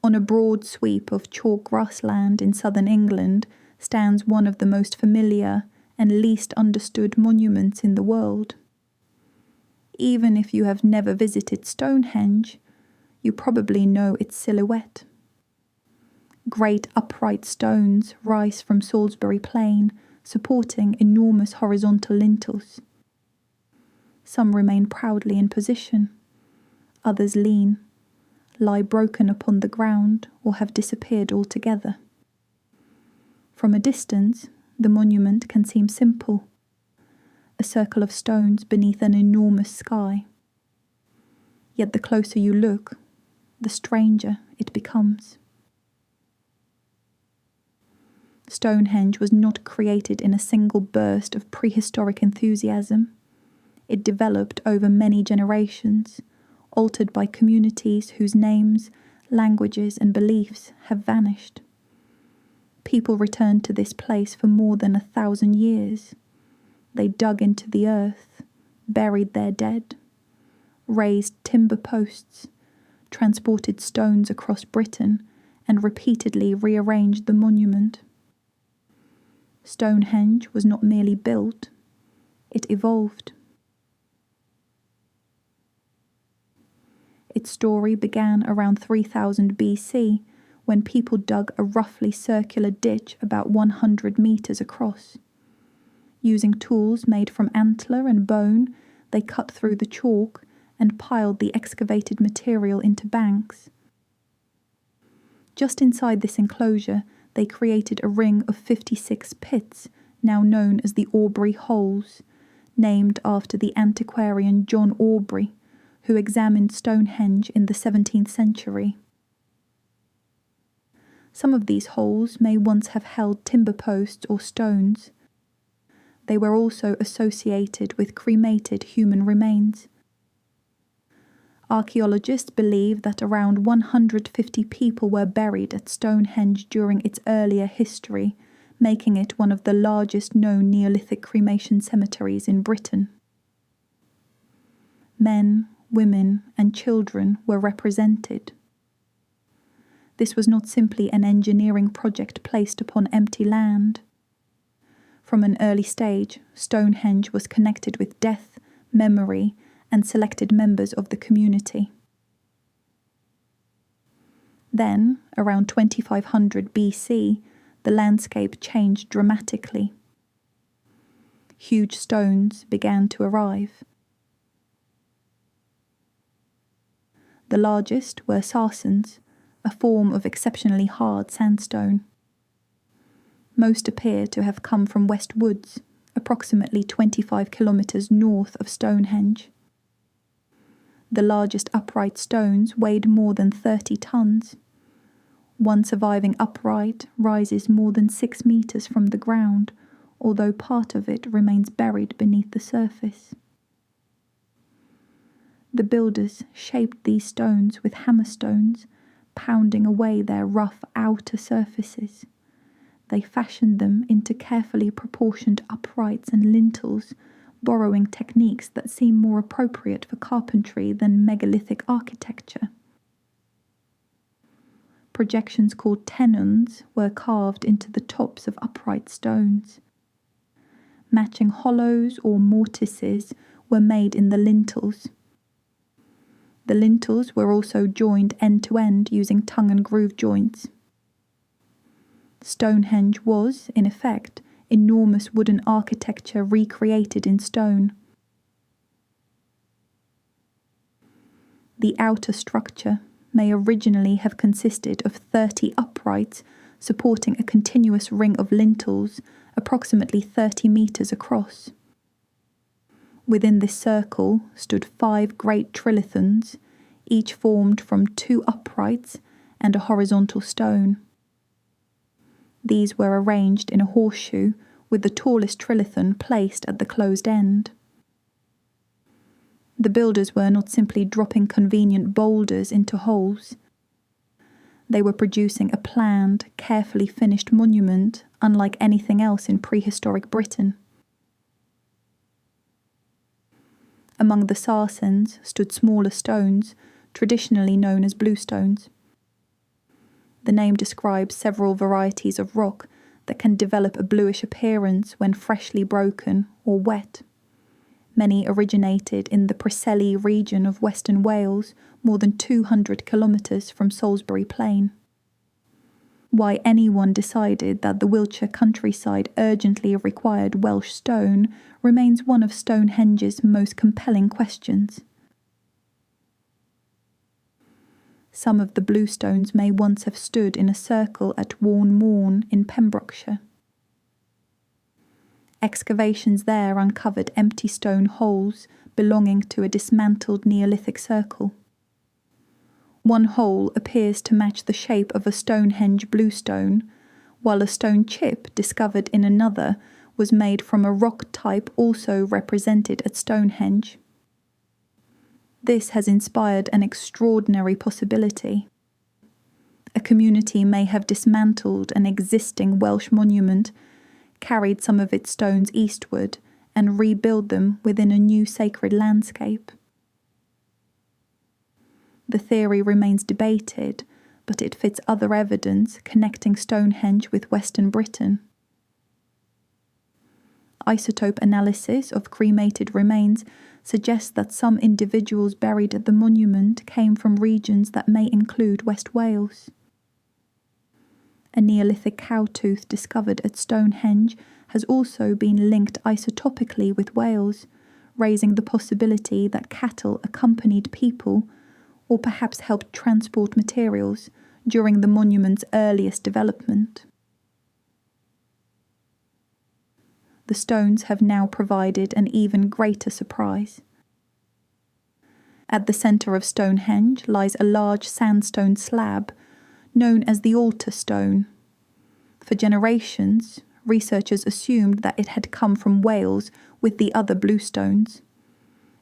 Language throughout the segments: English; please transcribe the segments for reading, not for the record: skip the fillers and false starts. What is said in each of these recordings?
On a broad sweep of chalk grassland in southern England stands one of the most familiar and least understood monuments in the world. Even if you have never visited Stonehenge, you probably know its silhouette. Great upright stones rise from Salisbury Plain, supporting enormous horizontal lintels. Some remain proudly in position, others lean, lie broken upon the ground, or have disappeared altogether. From a distance, the monument can seem simple, a circle of stones beneath an enormous sky. Yet the closer you look, the stranger it becomes. Stonehenge was not created in a single burst of prehistoric enthusiasm. It developed over many generations, altered by communities whose names, languages, and beliefs have vanished. People returned to this place for more than 1,000 years. They dug into the earth, buried their dead, raised timber posts, transported stones across Britain, and repeatedly rearranged the monument. Stonehenge was not merely built, it evolved. Its story began around 3000 BC, when people dug a roughly circular ditch about 100 meters across. Using tools made from antler and bone, they cut through the chalk and piled the excavated material into banks. Just inside this enclosure, they created a ring of 56 pits, now known as the Aubrey Holes, named after the antiquarian John Aubrey, who examined Stonehenge in the 17th century. Some of these holes may once have held timber posts or stones. They were also associated with cremated human remains. Archaeologists believe that around 150 people were buried at Stonehenge during its earlier history, making it one of the largest known Neolithic cremation cemeteries in Britain. Men, women, and children were represented. This was not simply an engineering project placed upon empty land. From an early stage, Stonehenge was connected with death, memory, and selected members of the community. Then, around 2500 BC, the landscape changed dramatically. Huge stones began to arrive. The largest were sarsens, a form of exceptionally hard sandstone. Most appear to have come from West Woods, approximately 25 kilometers north of Stonehenge. The largest upright stones weighed more than 30 tons. One surviving upright rises more than 6 meters from the ground, although part of it remains buried beneath the surface. The builders shaped these stones with hammerstones, pounding away their rough outer surfaces. They fashioned them into carefully proportioned uprights and lintels, borrowing techniques that seem more appropriate for carpentry than megalithic architecture. Projections called tenons were carved into the tops of upright stones. Matching hollows or mortices were made in the lintels. The lintels were also joined end to end using tongue and groove joints. Stonehenge was, in effect, enormous wooden architecture recreated in stone. The outer structure may originally have consisted of 30 uprights supporting a continuous ring of lintels approximately 30 meters across. Within this circle stood 5 great trilithons, each formed from 2 uprights and a horizontal stone. These were arranged in a horseshoe, with the tallest trilithon placed at the closed end. The builders were not simply dropping convenient boulders into holes. They were producing a planned, carefully finished monument unlike anything else in prehistoric Britain. Among the sarsens stood smaller stones, traditionally known as bluestones. The name describes several varieties of rock that can develop a bluish appearance when freshly broken or wet. Many originated in the Preseli region of Western Wales, more than 200 kilometres from Salisbury Plain. Why anyone decided that the Wiltshire countryside urgently required Welsh stone remains one of Stonehenge's most compelling questions. Some of the bluestones may once have stood in a circle at Warne Moorn in Pembrokeshire. Excavations there uncovered empty stone holes belonging to a dismantled Neolithic circle. One hole appears to match the shape of a Stonehenge bluestone, while a stone chip discovered in another was made from a rock type also represented at Stonehenge. This has inspired an extraordinary possibility. A community may have dismantled an existing Welsh monument, carried some of its stones eastward, and rebuilt them within a new sacred landscape. The theory remains debated, but it fits other evidence connecting Stonehenge with Western Britain. Isotope analysis of cremated remains suggests that some individuals buried at the monument came from regions that may include West Wales. A Neolithic cow tooth discovered at Stonehenge has also been linked isotopically with Wales, raising the possibility that cattle accompanied people or perhaps helped transport materials during the monument's earliest development. The stones have now provided an even greater surprise. At the centre of Stonehenge lies a large sandstone slab, known as the altar stone. For generations, researchers assumed that it had come from Wales with the other bluestones.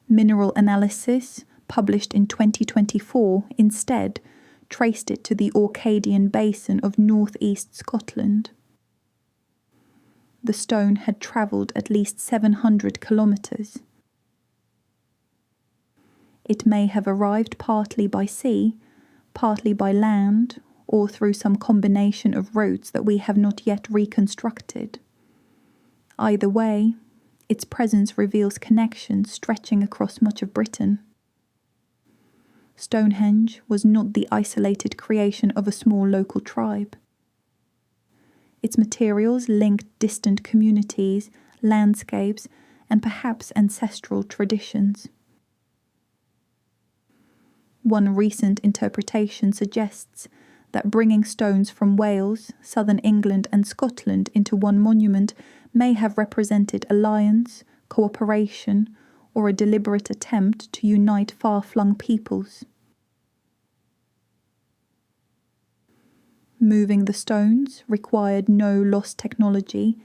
Mineral analysis, published in 2024, instead traced it to the Orcadian basin of northeast Scotland. The stone had travelled at least 700 kilometres. It may have arrived partly by sea, partly by land, or through some combination of routes that we have not yet reconstructed. Either way, its presence reveals connections stretching across much of Britain. Stonehenge was not the isolated creation of a small local tribe. Its materials linked distant communities, landscapes, and perhaps ancestral traditions. One recent interpretation suggests that bringing stones from Wales, southern England, and Scotland into one monument may have represented alliance, cooperation, or a deliberate attempt to unite far-flung peoples. Moving the stones required no lost technology,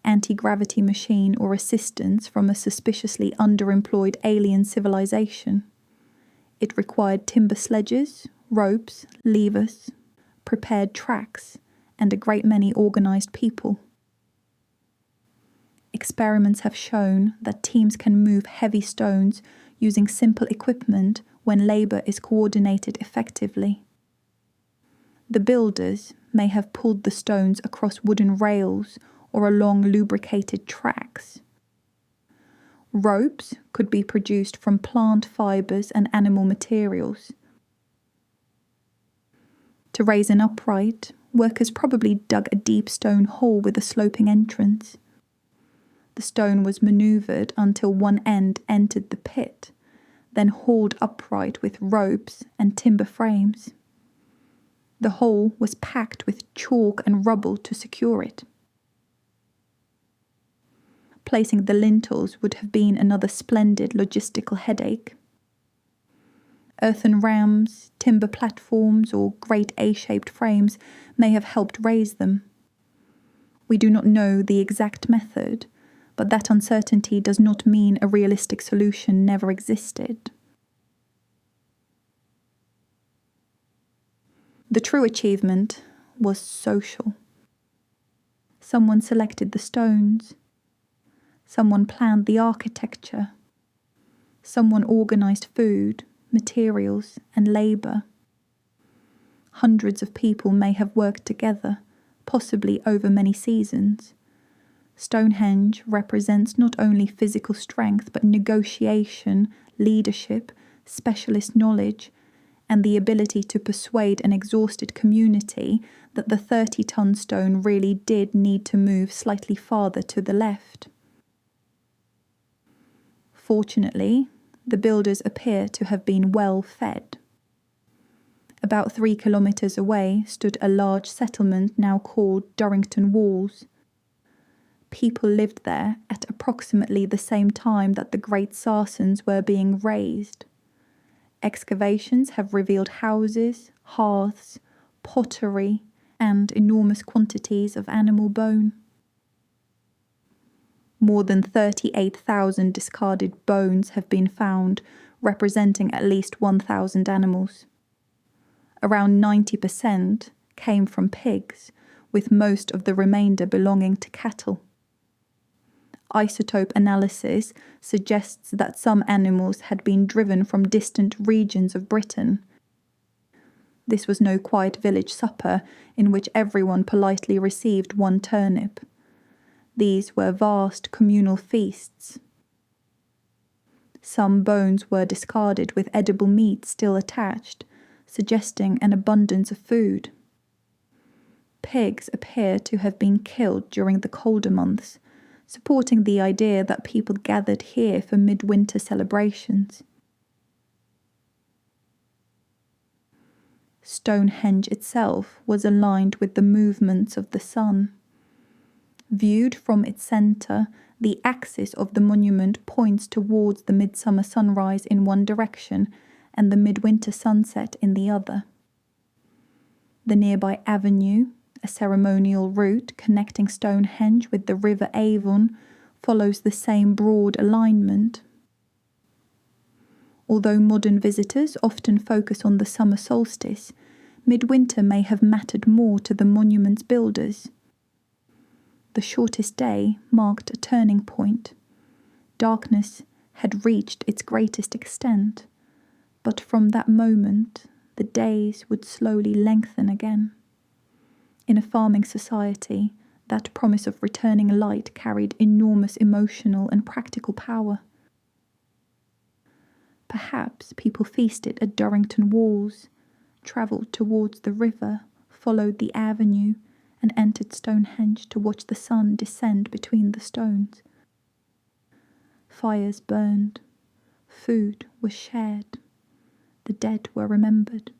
anti-gravity machine, or assistance from a suspiciously underemployed alien civilization. It required timber sledges, ropes, levers, prepared tracks, and a great many organized people. Experiments have shown that teams can move heavy stones using simple equipment when labor is coordinated effectively. The builders may have pulled the stones across wooden rails or along lubricated tracks. Ropes could be produced from plant fibers and animal materials. To raise an upright, workers probably dug a deep stone hole with a sloping entrance. The stone was manoeuvred until one end entered the pit, then hauled upright with ropes and timber frames. The hole was packed with chalk and rubble to secure it. Placing the lintels would have been another splendid logistical headache. Earthen rams, timber platforms, or great A-shaped frames may have helped raise them. We do not know the exact method, but that uncertainty does not mean a realistic solution never existed. The true achievement was social. Someone selected the stones. Someone planned the architecture. Someone organized food, materials, and labor. Hundreds of people may have worked together, possibly over many seasons. Stonehenge represents not only physical strength but negotiation, leadership, specialist knowledge, and the ability to persuade an exhausted community that the 30-ton stone really did need to move slightly farther to the left. Fortunately, the builders appear to have been well fed. About 3 kilometres away stood a large settlement now called Durrington Walls. People lived there at approximately the same time that the Great Sarsens were being raised. Excavations have revealed houses, hearths, pottery, and enormous quantities of animal bone. More than 38,000 discarded bones have been found, representing at least 1,000 animals. Around 90% came from pigs, with most of the remainder belonging to cattle. Isotope analysis suggests that some animals had been driven from distant regions of Britain. This was no quiet village supper in which everyone politely received one turnip. These were vast communal feasts. Some bones were discarded with edible meat still attached, suggesting an abundance of food. Pigs appear to have been killed during the colder months, supporting the idea that people gathered here for midwinter celebrations. Stonehenge itself was aligned with the movements of the sun. Viewed from its centre, the axis of the monument points towards the midsummer sunrise in one direction and the midwinter sunset in the other. The nearby avenue, a ceremonial route connecting Stonehenge with the River Avon, follows the same broad alignment. Although modern visitors often focus on the summer solstice, midwinter may have mattered more to the monument's builders. The shortest day marked a turning point. Darkness had reached its greatest extent, but from that moment the days would slowly lengthen again. In a farming society, that promise of returning light carried enormous emotional and practical power. Perhaps people feasted at Durrington Walls, travelled towards the river, followed the avenue, and entered Stonehenge to watch the sun descend between the stones. Fires burned, food was shared, the dead were remembered.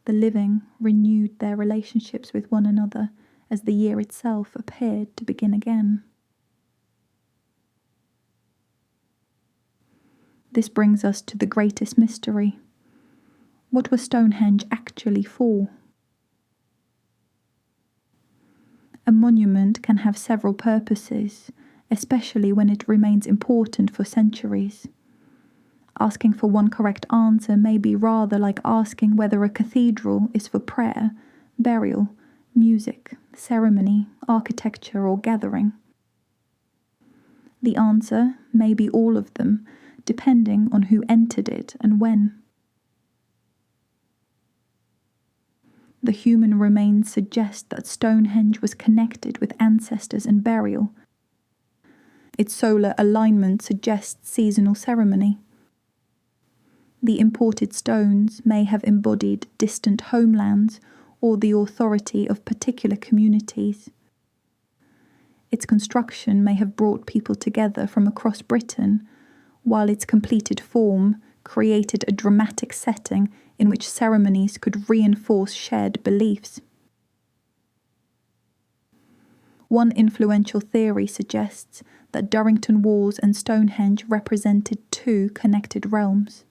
The living renewed their relationships with one another as the year itself appeared to begin again. This brings us to the greatest mystery. What was Stonehenge actually for? A monument can have several purposes, especially when it remains important for centuries. Asking for one correct answer may be rather like asking whether a cathedral is for prayer, burial, music, ceremony, architecture, or gathering. The answer may be all of them, depending on who entered it and when. The human remains suggest that Stonehenge was connected with ancestors and burial. Its solar alignment suggests seasonal ceremony. The imported stones may have embodied distant homelands or the authority of particular communities. Its construction may have brought people together from across Britain, while its completed form created a dramatic setting in which ceremonies could reinforce shared beliefs. One influential theory suggests that Durrington Walls and Stonehenge represented two connected realms.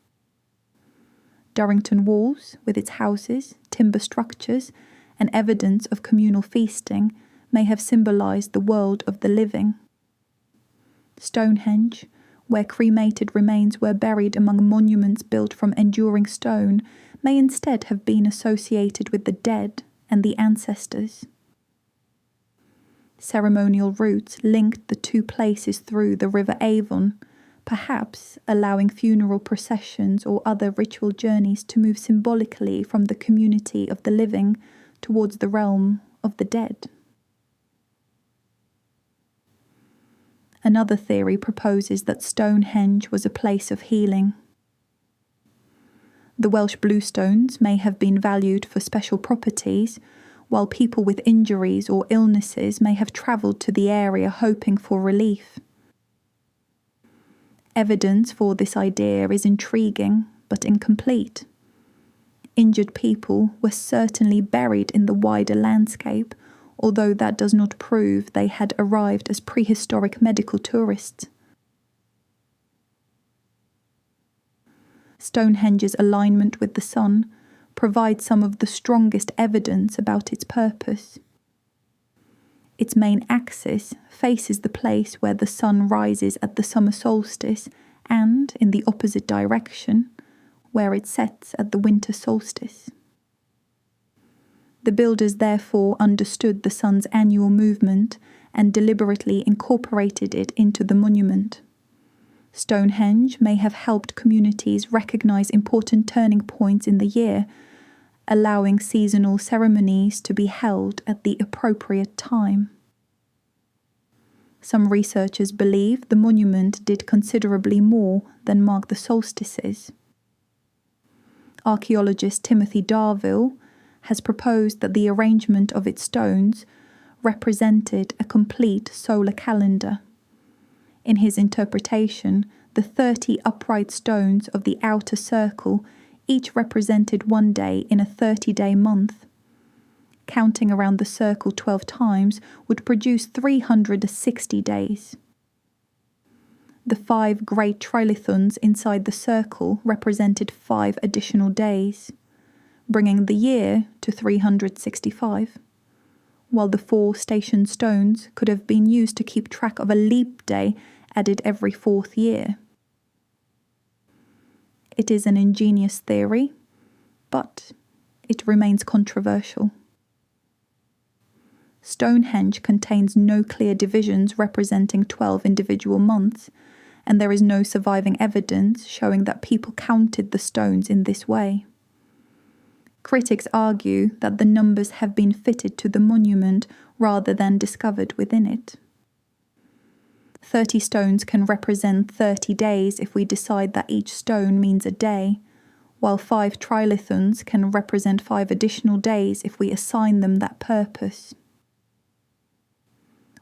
Durrington Walls, with its houses, timber structures, and evidence of communal feasting, may have symbolised the world of the living. Stonehenge, where cremated remains were buried among monuments built from enduring stone, may instead have been associated with the dead and the ancestors. Ceremonial routes linked the two places through the River Avon, perhaps allowing funeral processions or other ritual journeys to move symbolically from the community of the living towards the realm of the dead. Another theory proposes that Stonehenge was a place of healing. The Welsh bluestones may have been valued for special properties, while people with injuries or illnesses may have travelled to the area hoping for relief. Evidence for this idea is intriguing but incomplete. Injured people were certainly buried in the wider landscape, although that does not prove they had arrived as prehistoric medical tourists. Stonehenge's alignment with the sun provides some of the strongest evidence about its purpose. Its main axis faces the place where the sun rises at the summer solstice and, in the opposite direction, where it sets at the winter solstice. The builders therefore understood the sun's annual movement and deliberately incorporated it into the monument. Stonehenge may have helped communities recognize important turning points in the year, allowing seasonal ceremonies to be held at the appropriate time. Some researchers believe the monument did considerably more than mark the solstices. Archaeologist Timothy Darvill has proposed that the arrangement of its stones represented a complete solar calendar. In his interpretation, the 30 upright stones of the outer circle each represented one day in a 30-day month. Counting around the circle 12 times would produce 360 days. The 5 great trilithons inside the circle represented 5 additional days, bringing the year to 365, while the 4 station stones could have been used to keep track of a leap day added every 4th year. It is an ingenious theory, but it remains controversial. Stonehenge contains no clear divisions representing 12 individual months, and there is no surviving evidence showing that people counted the stones in this way. Critics argue that the numbers have been fitted to the monument rather than discovered within it. 30 stones can represent 30 days if we decide that each stone means a day, while 5 trilithons can represent 5 additional days if we assign them that purpose.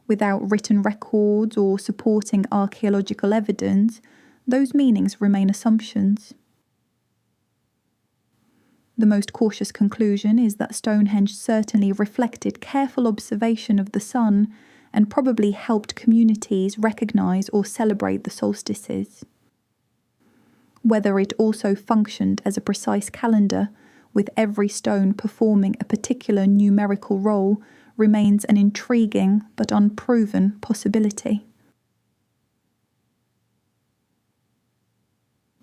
Without written records or supporting archaeological evidence, those meanings remain assumptions. The most cautious conclusion is that Stonehenge certainly reflected careful observation of the sun and probably helped communities recognize or celebrate the solstices. Whether it also functioned as a precise calendar, with every stone performing a particular numerical role, remains an intriguing but unproven possibility.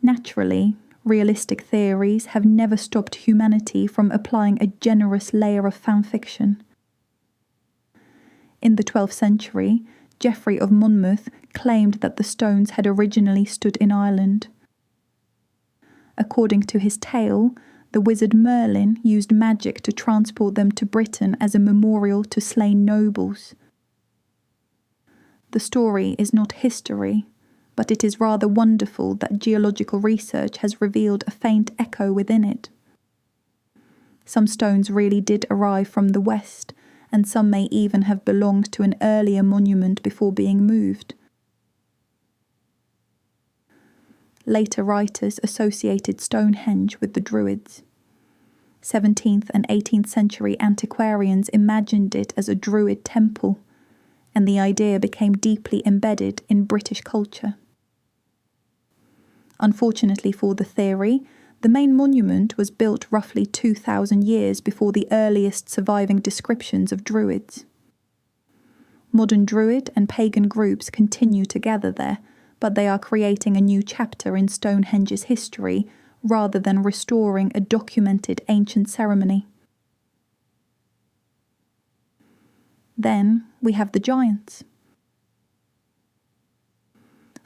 Naturally, realistic theories have never stopped humanity from applying a generous layer of fanfiction. In the 12th century, Geoffrey of Monmouth claimed that the stones had originally stood in Ireland. According to his tale, the wizard Merlin used magic to transport them to Britain as a memorial to slain nobles. The story is not history, but it is rather wonderful that geological research has revealed a faint echo within it. Some stones really did arrive from the west, and some may even have belonged to an earlier monument before being moved. Later writers associated Stonehenge with the Druids. 17th and 18th century antiquarians imagined it as a Druid temple, and the idea became deeply embedded in British culture. Unfortunately for the theory, the main monument was built roughly 2,000 years before the earliest surviving descriptions of Druids. Modern Druid and pagan groups continue to gather there, but they are creating a new chapter in Stonehenge's history rather than restoring a documented ancient ceremony. Then we have the giants.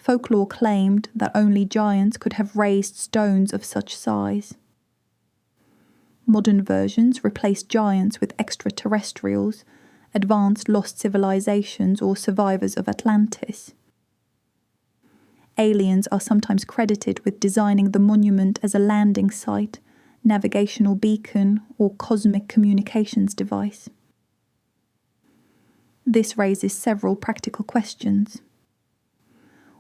Folklore claimed that only giants could have raised stones of such size. Modern versions replace giants with extraterrestrials, advanced lost civilizations, or survivors of Atlantis. Aliens are sometimes credited with designing the monument as a landing site, navigational beacon, or cosmic communications device. This raises several practical questions.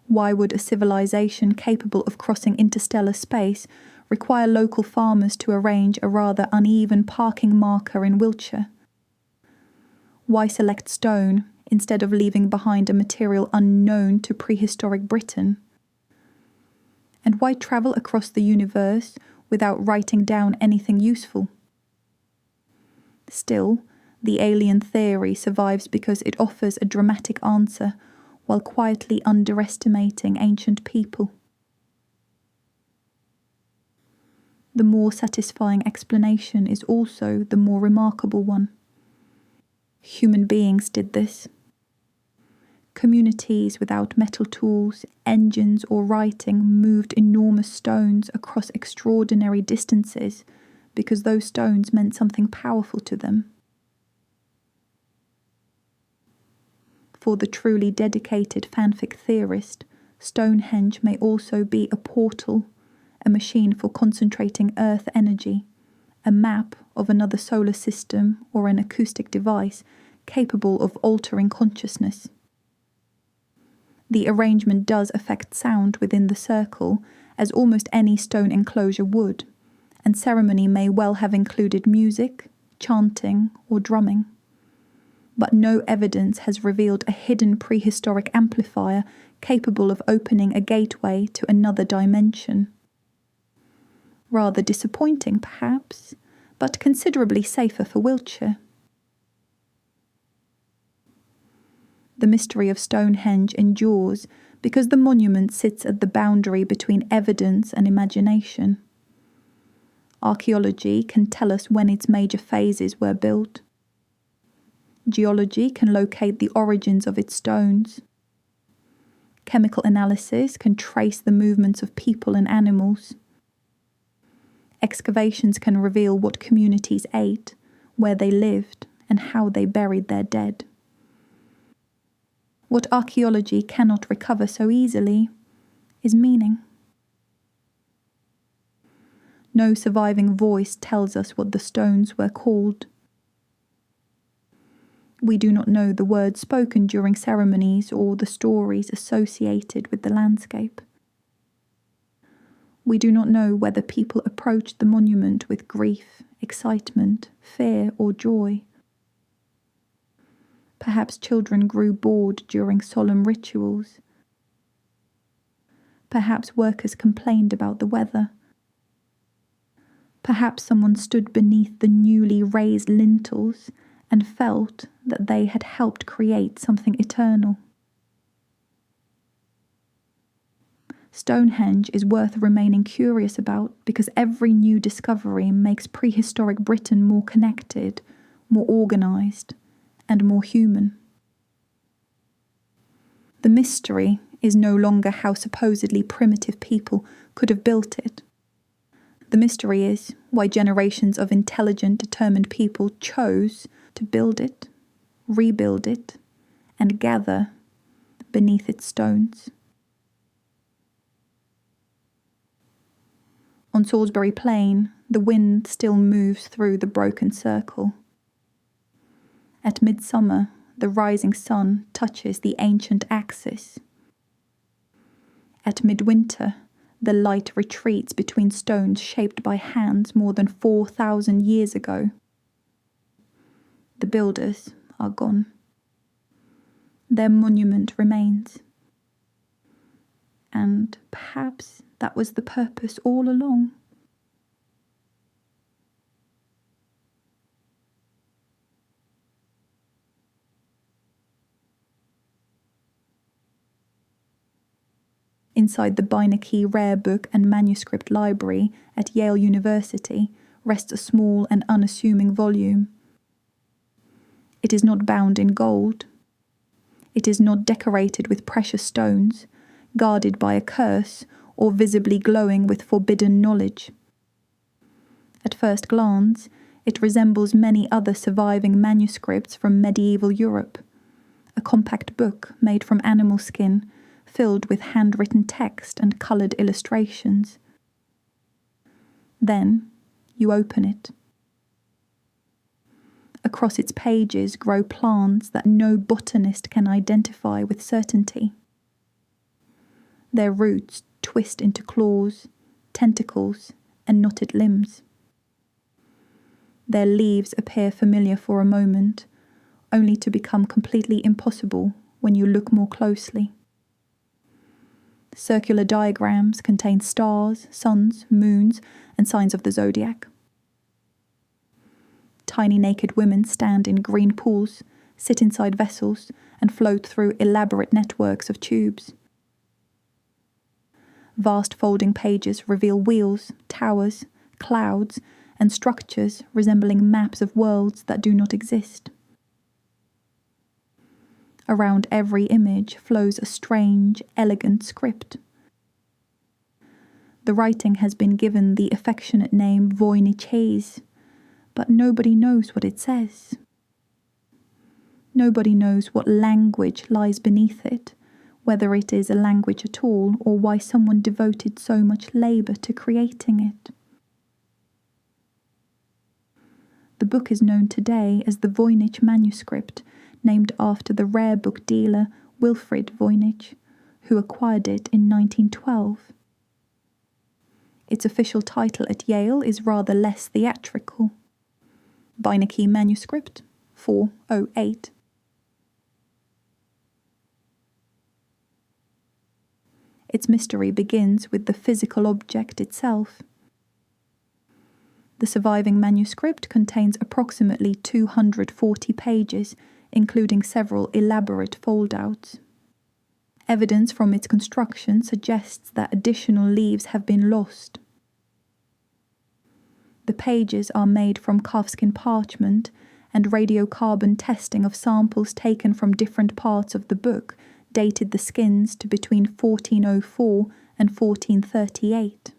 Why would a civilization capable of crossing interstellar space require local farmers to arrange a rather uneven parking marker in Wiltshire? Why select stone instead of leaving behind a material unknown to prehistoric Britain? And why travel across the universe without writing down anything useful? Still, the alien theory survives because it offers a dramatic answer while quietly underestimating ancient people. The more satisfying explanation is also the more remarkable one. Human beings did this. Communities without metal tools, engines, or writing moved enormous stones across extraordinary distances because those stones meant something powerful to them. For the truly dedicated fanfic theorist, Stonehenge may also be a portal, a machine for concentrating Earth energy, a map of another solar system, or an acoustic device capable of altering consciousness. The arrangement does affect sound within the circle, as almost any stone enclosure would, and ceremony may well have included music, chanting, or drumming. But no evidence has revealed a hidden prehistoric amplifier capable of opening a gateway to another dimension. Rather disappointing, perhaps, but considerably safer for Wiltshire. The mystery of Stonehenge endures because the monument sits at the boundary between evidence and imagination. Archaeology can tell us when its major phases were built. Geology can locate the origins of its stones. Chemical analysis can trace the movements of people and animals. Excavations can reveal what communities ate, where they lived, and how they buried their dead. What archaeology cannot recover so easily is meaning. No surviving voice tells us what the stones were called. We do not know the words spoken during ceremonies or the stories associated with the landscape. We do not know whether people approached the monument with grief, excitement, fear, or joy. Perhaps children grew bored during solemn rituals. Perhaps workers complained about the weather. Perhaps someone stood beneath the newly raised lintels and felt that they had helped create something eternal. Stonehenge is worth remaining curious about because every new discovery makes prehistoric Britain more connected, more organised, and more human. The mystery is no longer how supposedly primitive people could have built it. The mystery is why generations of intelligent, determined people chose to build it, rebuild it, and gather beneath its stones. On Salisbury Plain, the wind still moves through the broken circle. At midsummer, the rising sun touches the ancient axis. At midwinter, the light retreats between stones shaped by hands more than 4,000 years ago. The builders are gone. Their monument remains. And perhaps that was the purpose all along. Inside the Voynich Rare Book and Manuscript Library at Yale University rests a small and unassuming volume. It is not bound in gold. It is not decorated with precious stones, guarded by a curse, or visibly glowing with forbidden knowledge. At first glance, it resembles many other surviving manuscripts from medieval Europe, a compact book made from animal skin, filled with handwritten text and coloured illustrations. Then you open it. Across its pages grow plants that no botanist can identify with certainty. Their roots twist into claws, tentacles, and knotted limbs. Their leaves appear familiar for a moment, only to become completely impossible when you look more closely. Circular diagrams contain stars, suns, moons, and signs of the zodiac. Tiny naked women stand in green pools, sit inside vessels, and float through elaborate networks of tubes. Vast folding pages reveal wheels, towers, clouds, and structures resembling maps of worlds that do not exist. Around every image flows a strange, elegant script. The writing has been given the affectionate name Voynich, but nobody knows what it says. Nobody knows what language lies beneath it, whether it is a language at all, or why someone devoted so much labour to creating it. The book is known today as the Voynich Manuscript, named after the rare book dealer Wilfrid Voynich, who acquired it in 1912. Its official title at Yale is rather less theatrical. Voynich Manuscript 408. Its mystery begins with the physical object itself. The surviving manuscript contains approximately 240 pages, including several elaborate fold-outs. Evidence from its construction suggests that additional leaves have been lost. The pages are made from calfskin parchment, and radiocarbon testing of samples taken from different parts of the book dated the skins to between 1404 and 1438.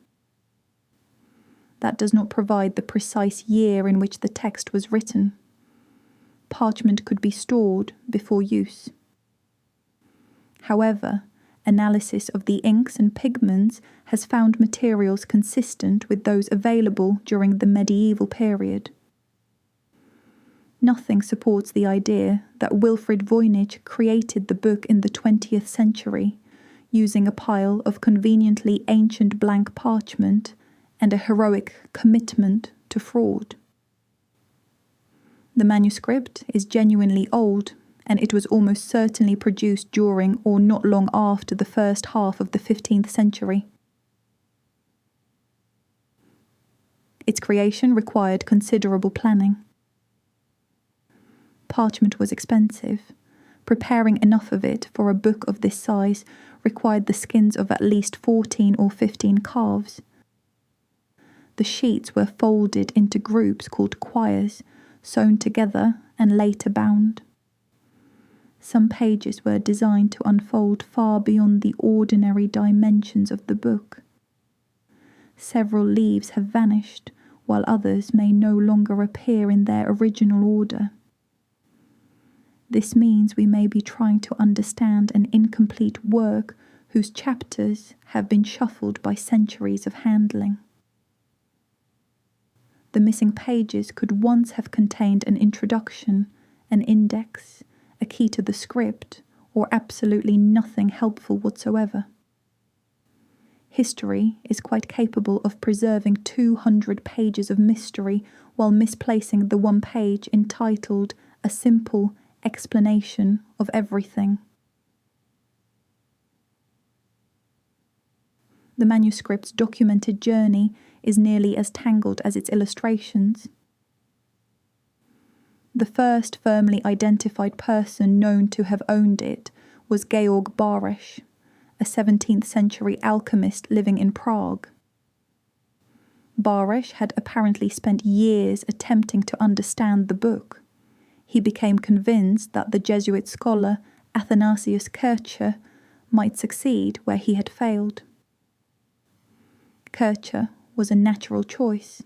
That does not provide the precise year in which the text was written. Parchment could be stored before use. However, analysis of the inks and pigments has found materials consistent with those available during the medieval period. Nothing supports the idea that Wilfrid Voynich created the book in the 20th century, using a pile of conveniently ancient blank parchment and a heroic commitment to fraud. The manuscript is genuinely old, and it was almost certainly produced during or not long after the first half of the 15th century. Its creation required considerable planning. Parchment was expensive. Preparing enough of it for a book of this size required the skins of at least 14 or 15 calves. The sheets were folded into groups called quires, sewn together and later bound. Some pages were designed to unfold far beyond the ordinary dimensions of the book. Several leaves have vanished, while others may no longer appear in their original order. This means we may be trying to understand an incomplete work whose chapters have been shuffled by centuries of handling. The missing pages could once have contained an introduction, an index, a key to the script, or absolutely nothing helpful whatsoever. History is quite capable of preserving 200 pages of mystery while misplacing the one page entitled A Simple Explanation of Everything. The manuscript's documented journey is nearly as tangled as its illustrations. The first firmly identified person known to have owned it was Georg Baresch, a 17th century alchemist living in Prague. Baresch had apparently spent years attempting to understand the book. He became convinced that the Jesuit scholar Athanasius Kircher might succeed where he had failed. Kircher was a natural choice.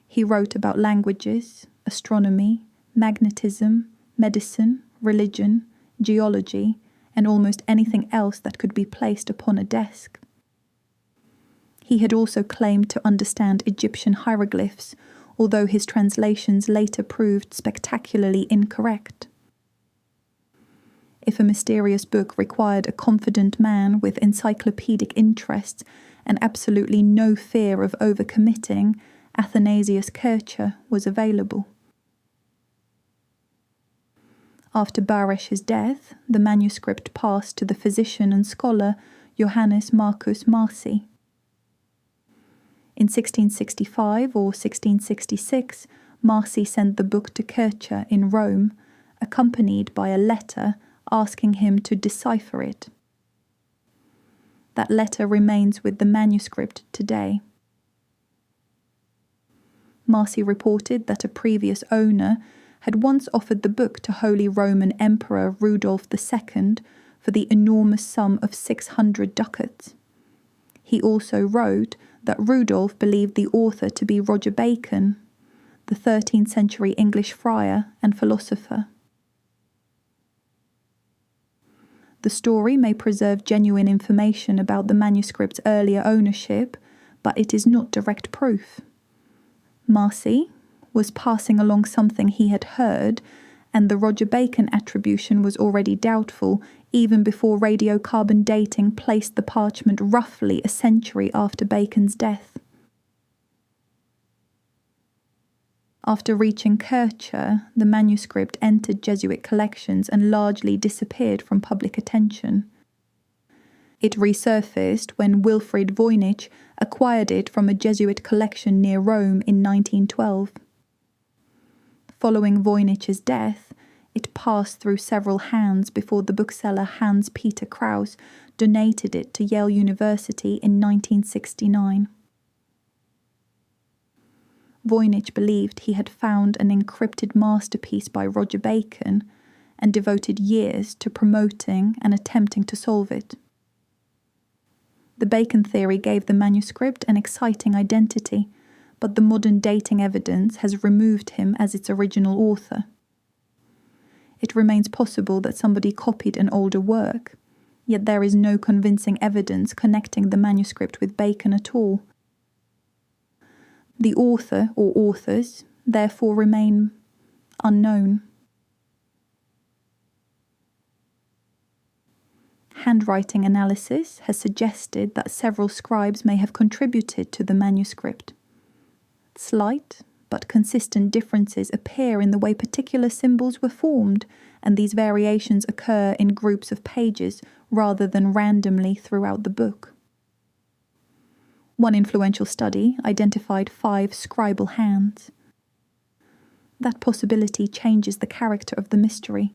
He wrote about languages, astronomy, magnetism, medicine, religion, geology, and almost anything else that could be placed upon a desk. He had also claimed to understand Egyptian hieroglyphs, although his translations later proved spectacularly incorrect. If a mysterious book required a confident man with encyclopedic interests and absolutely no fear of overcommitting, Athanasius Kircher was available. After Baresh's death, the manuscript passed to the physician and scholar Johannes Marcus Marci. In 1665 or 1666, Marci sent the book to Kircher in Rome, accompanied by a letter asking him to decipher it. That letter remains with the manuscript today. Marci reported that a previous owner had once offered the book to Holy Roman Emperor Rudolph II for the enormous sum of 600 ducats. He also wrote that Rudolph believed the author to be Roger Bacon, the 13th century English friar and philosopher. The story may preserve genuine information about the manuscript's earlier ownership, but it is not direct proof. Marci was passing along something he had heard, and the Roger Bacon attribution was already doubtful even before radiocarbon dating placed the parchment roughly a century after Bacon's death. After reaching Kircher, the manuscript entered Jesuit collections and largely disappeared from public attention. It resurfaced when Wilfrid Voynich acquired it from a Jesuit collection near Rome in 1912. Following Voynich's death, it passed through several hands before the bookseller Hans Peter Krause donated it to Yale University in 1969. Voynich believed he had found an encrypted masterpiece by Roger Bacon and devoted years to promoting and attempting to solve it. The Bacon theory gave the manuscript an exciting identity, but the modern dating evidence has removed him as its original author. It remains possible that somebody copied an older work, yet there is no convincing evidence connecting the manuscript with Bacon at all. The author or authors therefore remain unknown. Handwriting analysis has suggested that several scribes may have contributed to the manuscript. Slight but consistent differences appear in the way particular symbols were formed, and these variations occur in groups of pages rather than randomly throughout the book. One influential study identified 5 scribal hands. That possibility changes the character of the mystery.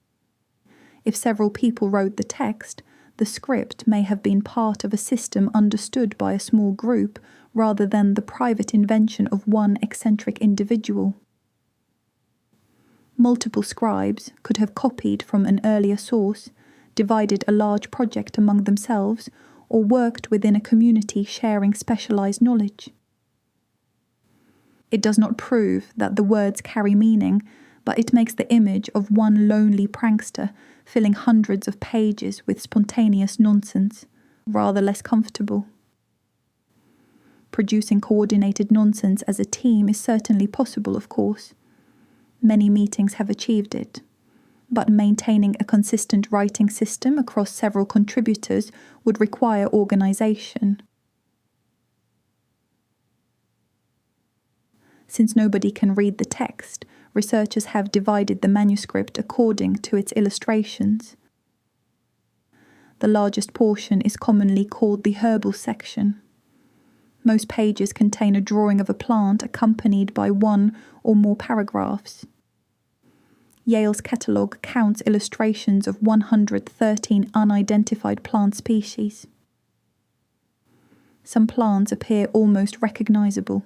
If several people wrote the text, the script may have been part of a system understood by a small group rather than the private invention of one eccentric individual. Multiple scribes could have copied from an earlier source, divided a large project among themselves, or worked within a community sharing specialized knowledge. It does not prove that the words carry meaning, but it makes the image of one lonely prankster filling hundreds of pages with spontaneous nonsense rather less comfortable. Producing coordinated nonsense as a team is certainly possible, of course. Many meetings have achieved it. But maintaining a consistent writing system across several contributors would require organization. Since nobody can read the text, researchers have divided the manuscript according to its illustrations. The largest portion is commonly called the herbal section. Most pages contain a drawing of a plant accompanied by one or more paragraphs. Yale's catalogue counts illustrations of 113 unidentified plant species. Some plants appear almost recognizable.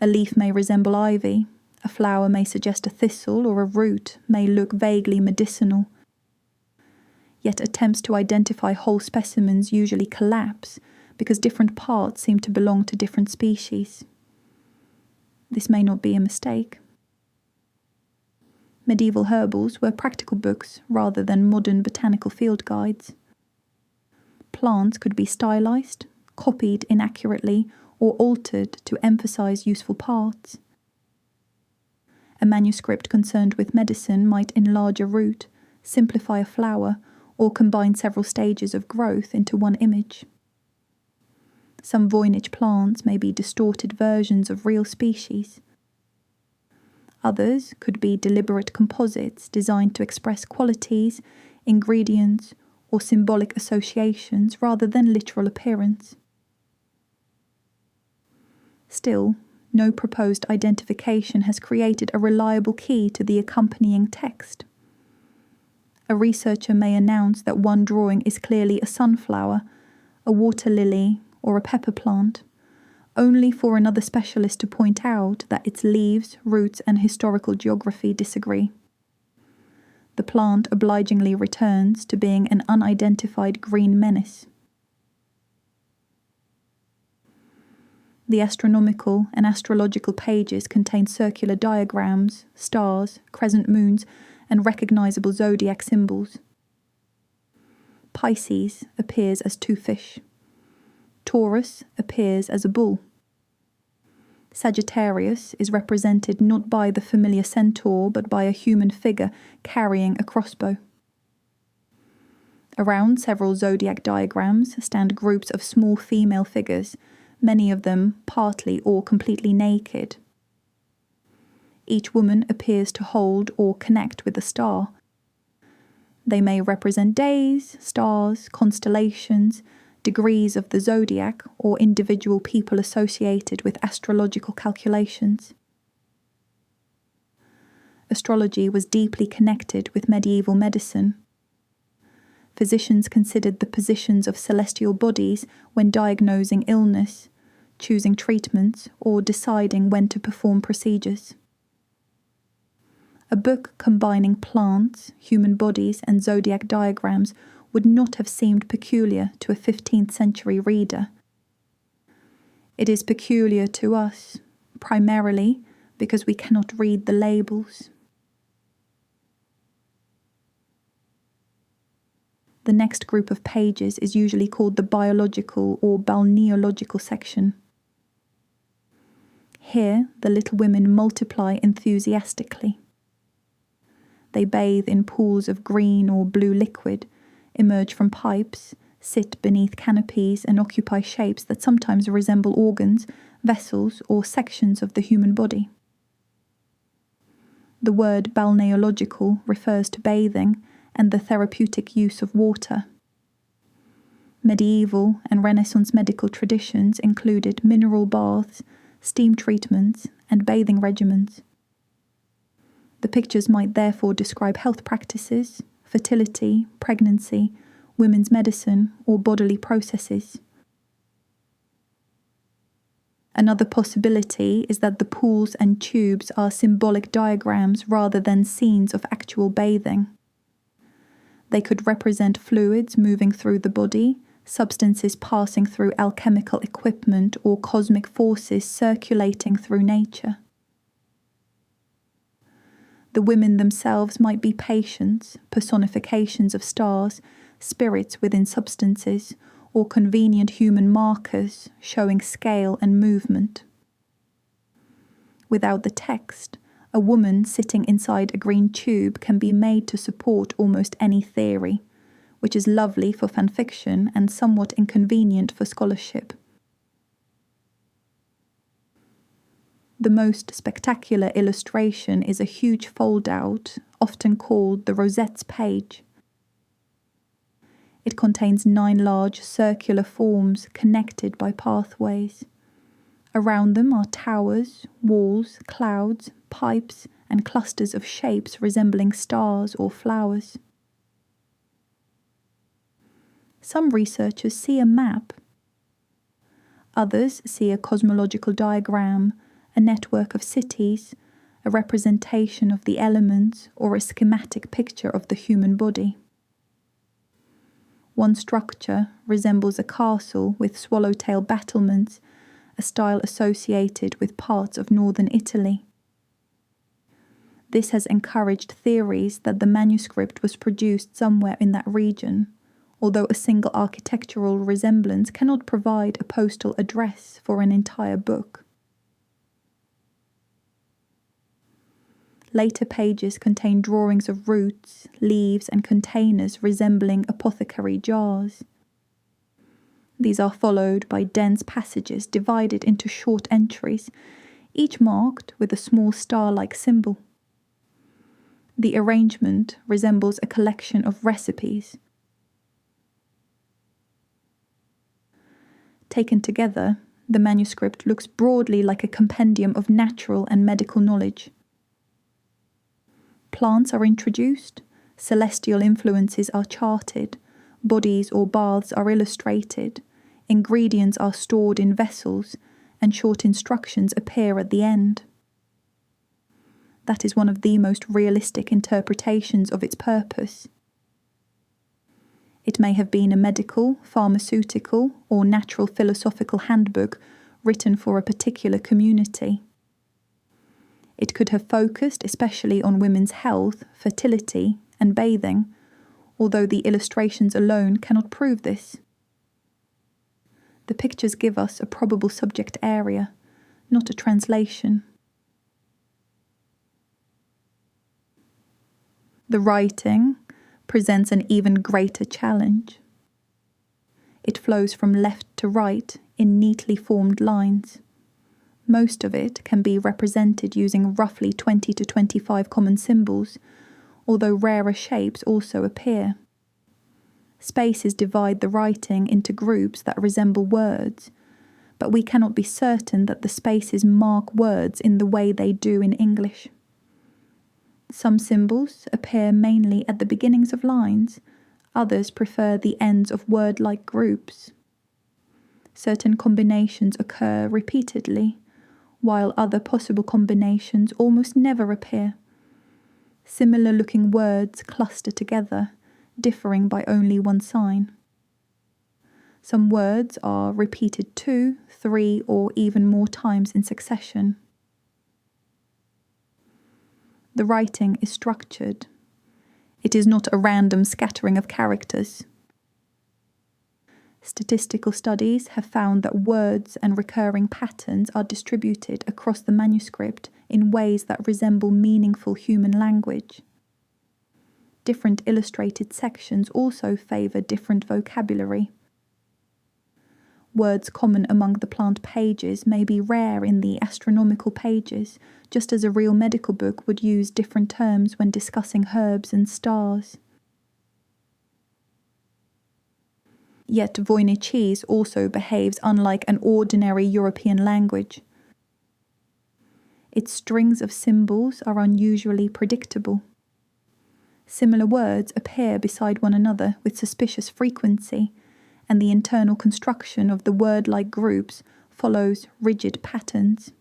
A leaf may resemble ivy, a flower may suggest a thistle, or a root may look vaguely medicinal. yet attempts to identify whole specimens usually collapse because different parts seem to belong to different species. This may not be a mistake. Medieval herbals were practical books rather than modern botanical field guides. Plants could be stylized, copied inaccurately, or altered to emphasize useful parts. A manuscript concerned with medicine might enlarge a root, simplify a flower, or combine several stages of growth into one image. Some Voynich plants may be distorted versions of real species. Others could be deliberate composites designed to express qualities, ingredients, or symbolic associations rather than literal appearance. Still, no proposed identification has created a reliable key to the accompanying text. A researcher may announce that one drawing is clearly a sunflower, a water lily, or a pepper plant, only for another specialist to point out that its leaves, roots, and historical geography disagree. The plant obligingly returns to being an unidentified green menace. The astronomical and astrological pages contain circular diagrams, stars, crescent moons, and recognizable zodiac symbols. Pisces appears as 2 fish. Taurus appears as a bull. Sagittarius is represented not by the familiar centaur but by a human figure carrying a crossbow. Around several zodiac diagrams stand groups of small female figures, many of them partly or completely naked. Each woman appears to hold or connect with a star. They may represent days, stars, constellations, degrees of the zodiac, or individual people associated with astrological calculations. Astrology was deeply connected with medieval medicine. Physicians considered the positions of celestial bodies when diagnosing illness, choosing treatments, or deciding when to perform procedures. A book combining plants, human bodies, and zodiac diagrams would not have seemed peculiar to a 15th century reader. It is peculiar to us, primarily because we cannot read the labels. The next group of pages is usually called the biological or balneological section. Here, the little women multiply enthusiastically. They bathe in pools of green or blue liquid, emerge from pipes, sit beneath canopies, and occupy shapes that sometimes resemble organs, vessels, or sections of the human body. The word balneological refers to bathing and the therapeutic use of water. Medieval and Renaissance medical traditions included mineral baths, steam treatments, and bathing regimens. The pictures might therefore describe health practices, fertility, pregnancy, women's medicine, or bodily processes. Another possibility is that the pools and tubes are symbolic diagrams rather than scenes of actual bathing. They could represent fluids moving through the body, substances passing through alchemical equipment, or cosmic forces circulating through nature. The women themselves might be patients, personifications of stars, spirits within substances, or convenient human markers showing scale and movement. Without the text, a woman sitting inside a green tube can be made to support almost any theory, which is lovely for fanfiction and somewhat inconvenient for scholarship. The most spectacular illustration is a huge fold-out, often called the Rosette's page. It contains 9 large circular forms connected by pathways. Around them are towers, walls, clouds, pipes, and clusters of shapes resembling stars or flowers. Some researchers see a map. Others see a cosmological diagram, a network of cities, a representation of the elements, or a schematic picture of the human body. One structure resembles a castle with swallowtail battlements, a style associated with parts of northern Italy. This has encouraged theories that the manuscript was produced somewhere in that region, although a single architectural resemblance cannot provide a postal address for an entire book. Later pages contain drawings of roots, leaves, and containers resembling apothecary jars. These are followed by dense passages divided into short entries, each marked with a small star-like symbol. The arrangement resembles a collection of recipes. Taken together, the manuscript looks broadly like a compendium of natural and medical knowledge. Plants are introduced, celestial influences are charted, bodies or baths are illustrated, ingredients are stored in vessels, and short instructions appear at the end. That is one of the most realistic interpretations of its purpose. It may have been a medical, pharmaceutical, or natural philosophical handbook written for a particular community. It could have focused especially on women's health, fertility, and bathing, although the illustrations alone cannot prove this. The pictures give us a probable subject area, not a translation. The writing presents an even greater challenge. It flows from left to right in neatly formed lines. Most of it can be represented using roughly 20 to 25 common symbols, although rarer shapes also appear. Spaces divide the writing into groups that resemble words, but we cannot be certain that the spaces mark words in the way they do in English. Some symbols appear mainly at the beginnings of lines, others prefer the ends of word-like groups. Certain combinations occur repeatedly, while other possible combinations almost never appear. Similar-looking words cluster together, differing by only one sign. Some words are repeated 2, 3, or even more times in succession. The writing is structured. It is not a random scattering of characters. Statistical studies have found that words and recurring patterns are distributed across the manuscript in ways that resemble meaningful human language. Different illustrated sections also favour different vocabulary. Words common among the plant pages may be rare in the astronomical pages, just as a real medical book would use different terms when discussing herbs and stars. Yet Voynichese also behaves unlike an ordinary European language. Its strings of symbols are unusually predictable. Similar words appear beside one another with suspicious frequency, and the internal construction of the word-like groups follows rigid patterns.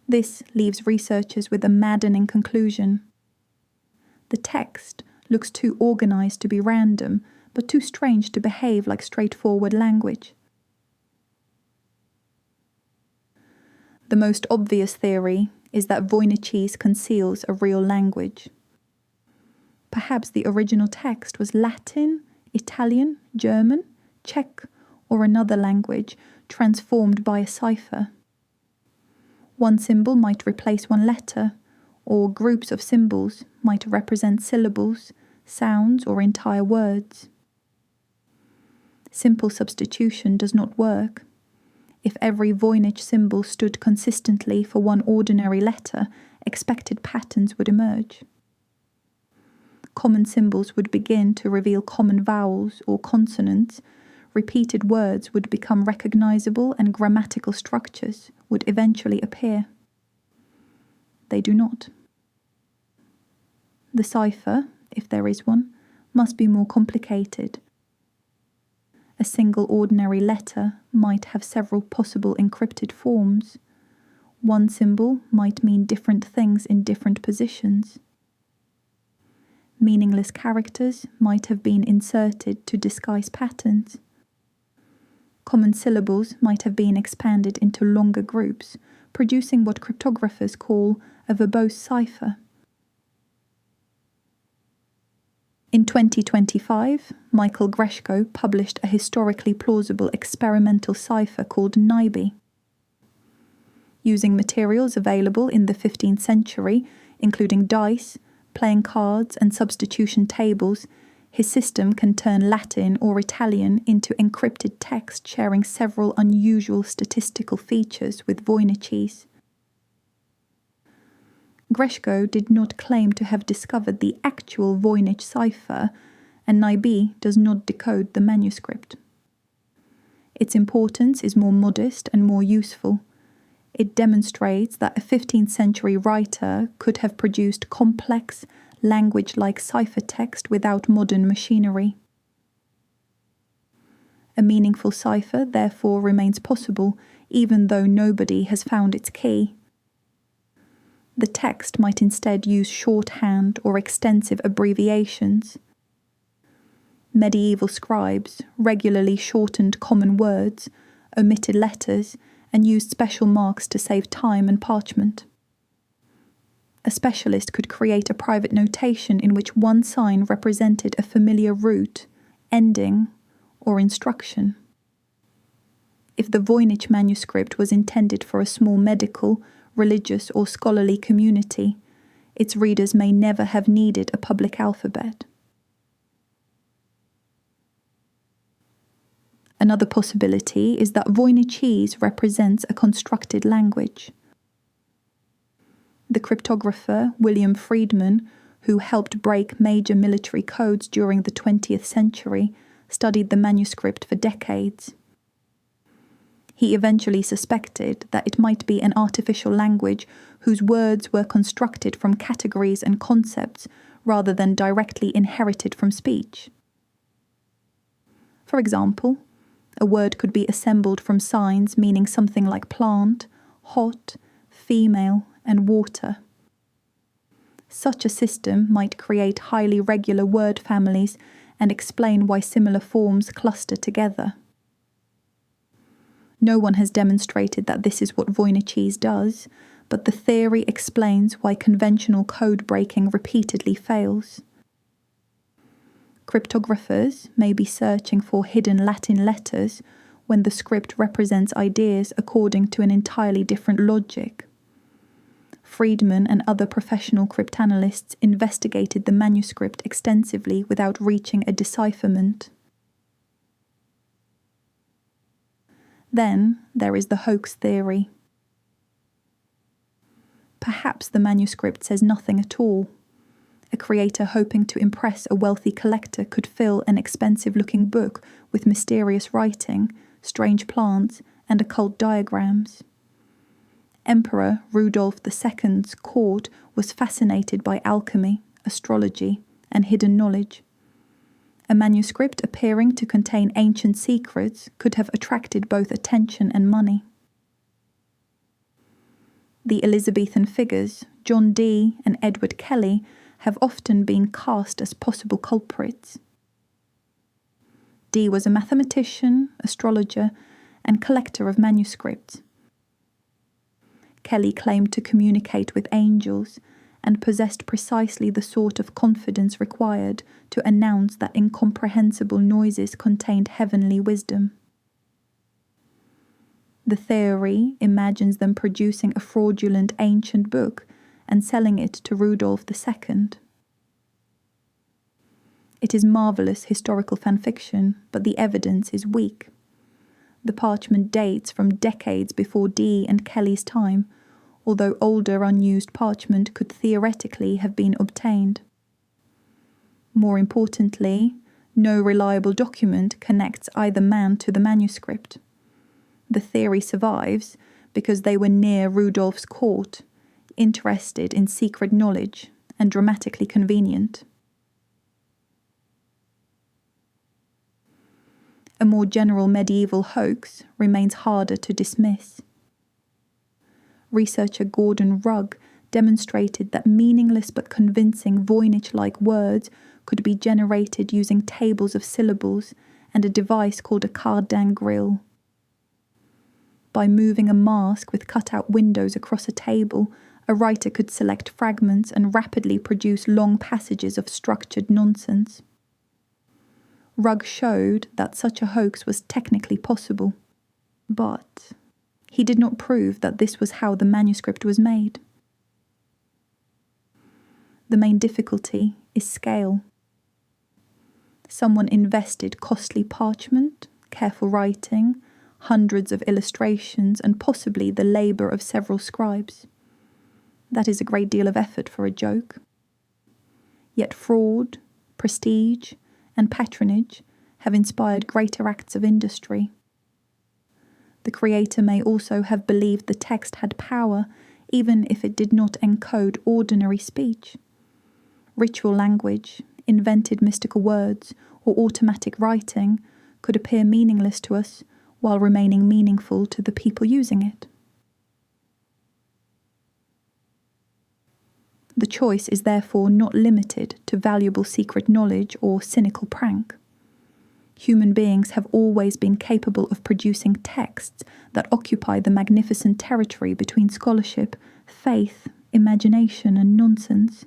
This leaves researchers with a maddening conclusion. The text looks too organized to be random, but too strange to behave like straightforward language. The most obvious theory is that Voynichese conceals a real language. Perhaps the original text was Latin, Italian, German, Czech, or another language transformed by a cipher. One symbol might replace one letter, or groups of symbols might represent syllables, sounds, or entire words. Simple substitution does not work. If every Voynich symbol stood consistently for one ordinary letter, expected patterns would emerge. Common symbols would begin to reveal common vowels or consonants, repeated words would become recognizable, and grammatical structures would eventually appear. They do not. The cipher, if there is one, must be more complicated. A single ordinary letter might have several possible encrypted forms. One symbol might mean different things in different positions. Meaningless characters might have been inserted to disguise patterns. Common syllables might have been expanded into longer groups, producing what cryptographers call a verbose cipher. In 2025, Michael Greshko published a historically plausible experimental cipher called NIBE. Using materials available in the 15th century, including dice, playing cards, and substitution tables, his system can turn Latin or Italian into encrypted text sharing several unusual statistical features with Voyniches. Greshko did not claim to have discovered the actual Voynich cipher, and NIBE does not decode the manuscript. Its importance is more modest and more useful. It demonstrates that a 15th century writer could have produced complex, language-like ciphertext without modern machinery. A meaningful cipher therefore remains possible, even though nobody has found its key. The text might instead use shorthand or extensive abbreviations. Medieval scribes regularly shortened common words, omitted letters, and used special marks to save time and parchment. A specialist could create a private notation in which one sign represented a familiar route, ending, or instruction. If the Voynich manuscript was intended for a small medical, religious, or scholarly community, its readers may never have needed a public alphabet. Another possibility is that Voyniches represents a constructed language. The cryptographer William Friedman, who helped break major military codes during the 20th century, studied the manuscript for decades. He eventually suspected that it might be an artificial language whose words were constructed from categories and concepts rather than directly inherited from speech. For example, a word could be assembled from signs meaning something like plant, hot, female, and water. Such a system might create highly regular word families and explain why similar forms cluster together. No one has demonstrated that this is what Voyniches does, but the theory explains why conventional code breaking repeatedly fails. Cryptographers may be searching for hidden Latin letters when the script represents ideas according to an entirely different logic. Friedman and other professional cryptanalysts investigated the manuscript extensively without reaching a decipherment. Then there is the hoax theory. Perhaps the manuscript says nothing at all. A creator hoping to impress a wealthy collector could fill an expensive-looking book with mysterious writing, strange plants, and occult diagrams. Emperor Rudolph II's court was fascinated by alchemy, astrology, and hidden knowledge. A manuscript appearing to contain ancient secrets could have attracted both attention and money. The Elizabethan figures, John Dee and Edward Kelly, have often been cast as possible culprits. Dee was a mathematician, astrologer, and collector of manuscripts. Kelly claimed to communicate with angels and possessed precisely the sort of confidence required to announce that incomprehensible noises contained heavenly wisdom. The theory imagines them producing a fraudulent ancient book and selling it to Rudolph II. It is marvelous historical fanfiction, but the evidence is weak. The parchment dates from decades before Dee and Kelly's time, although older unused parchment could theoretically have been obtained. More importantly, no reliable document connects either man to the manuscript. The theory survives because they were near Rudolph's court, interested in secret knowledge, and dramatically convenient. A more general medieval hoax remains harder to dismiss. Researcher Gordon Rugg demonstrated that meaningless but convincing Voynich-like words could be generated using tables of syllables and a device called a cardan grill. By moving a mask with cut-out windows across a table, a writer could select fragments and rapidly produce long passages of structured nonsense. Rugg showed that such a hoax was technically possible, but he did not prove that this was how the manuscript was made. The main difficulty is scale. Someone invested costly parchment, careful writing, hundreds of illustrations, and possibly the labour of several scribes. That is a great deal of effort for a joke. Yet fraud, prestige, and patronage have inspired greater acts of industry. The creator may also have believed the text had power, even if it did not encode ordinary speech. Ritual language, invented mystical words, or automatic writing could appear meaningless to us while remaining meaningful to the people using it. The choice is therefore not limited to valuable secret knowledge or cynical prank. Human beings have always been capable of producing texts that occupy the magnificent territory between scholarship, faith, imagination, and nonsense.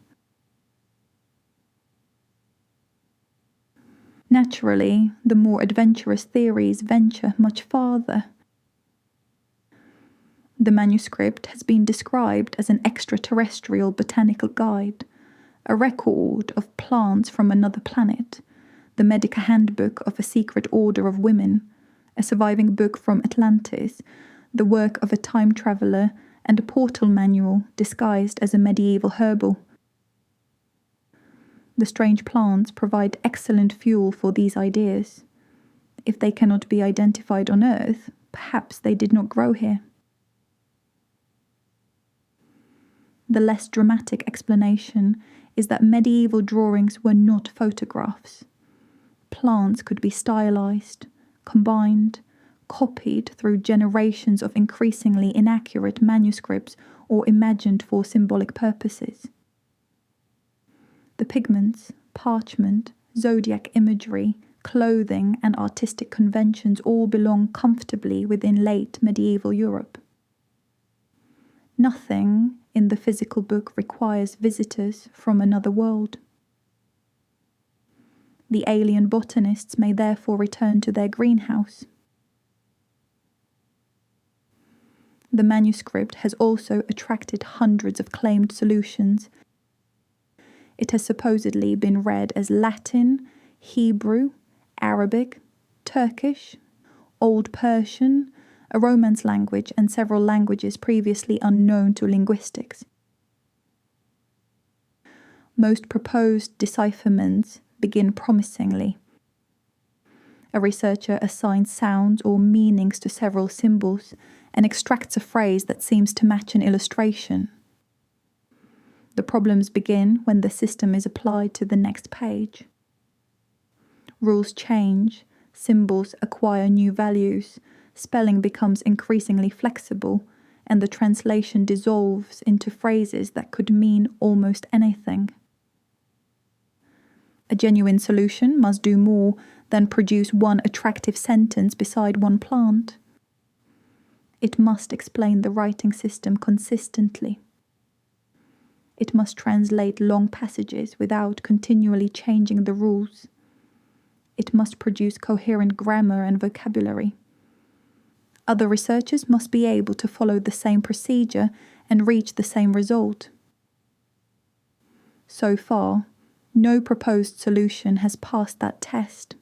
Naturally, the more adventurous theories venture much farther. The manuscript has been described as an extraterrestrial botanical guide, a record of plants from another planet, the medical handbook of a secret order of women, a surviving book from Atlantis, the work of a time traveller, and a portal manual disguised as a medieval herbal. The strange plants provide excellent fuel for these ideas. If they cannot be identified on Earth, perhaps they did not grow here. The less dramatic explanation is that medieval drawings were not photographs. Plants could be stylized, combined, copied through generations of increasingly inaccurate manuscripts or imagined for symbolic purposes. The pigments, parchment, zodiac imagery, clothing, and artistic conventions all belong comfortably within late medieval Europe. Nothing in the physical book requires visitors from another world. The alien botanists may therefore return to their greenhouse. The manuscript has also attracted hundreds of claimed solutions. It has supposedly been read as Latin, Hebrew, Arabic, Turkish, Old Persian, a Romance language, and several languages previously unknown to linguistics. Most proposed decipherments begin promisingly. A researcher assigns sounds or meanings to several symbols and extracts a phrase that seems to match an illustration. The problems begin when the system is applied to the next page. Rules change, symbols acquire new values, spelling becomes increasingly flexible, and the translation dissolves into phrases that could mean almost anything. A genuine solution must do more than produce one attractive sentence beside one plant. It must explain the writing system consistently. It must translate long passages without continually changing the rules. It must produce coherent grammar and vocabulary. Other researchers must be able to follow the same procedure and reach the same result. So far, no proposed solution has passed that test.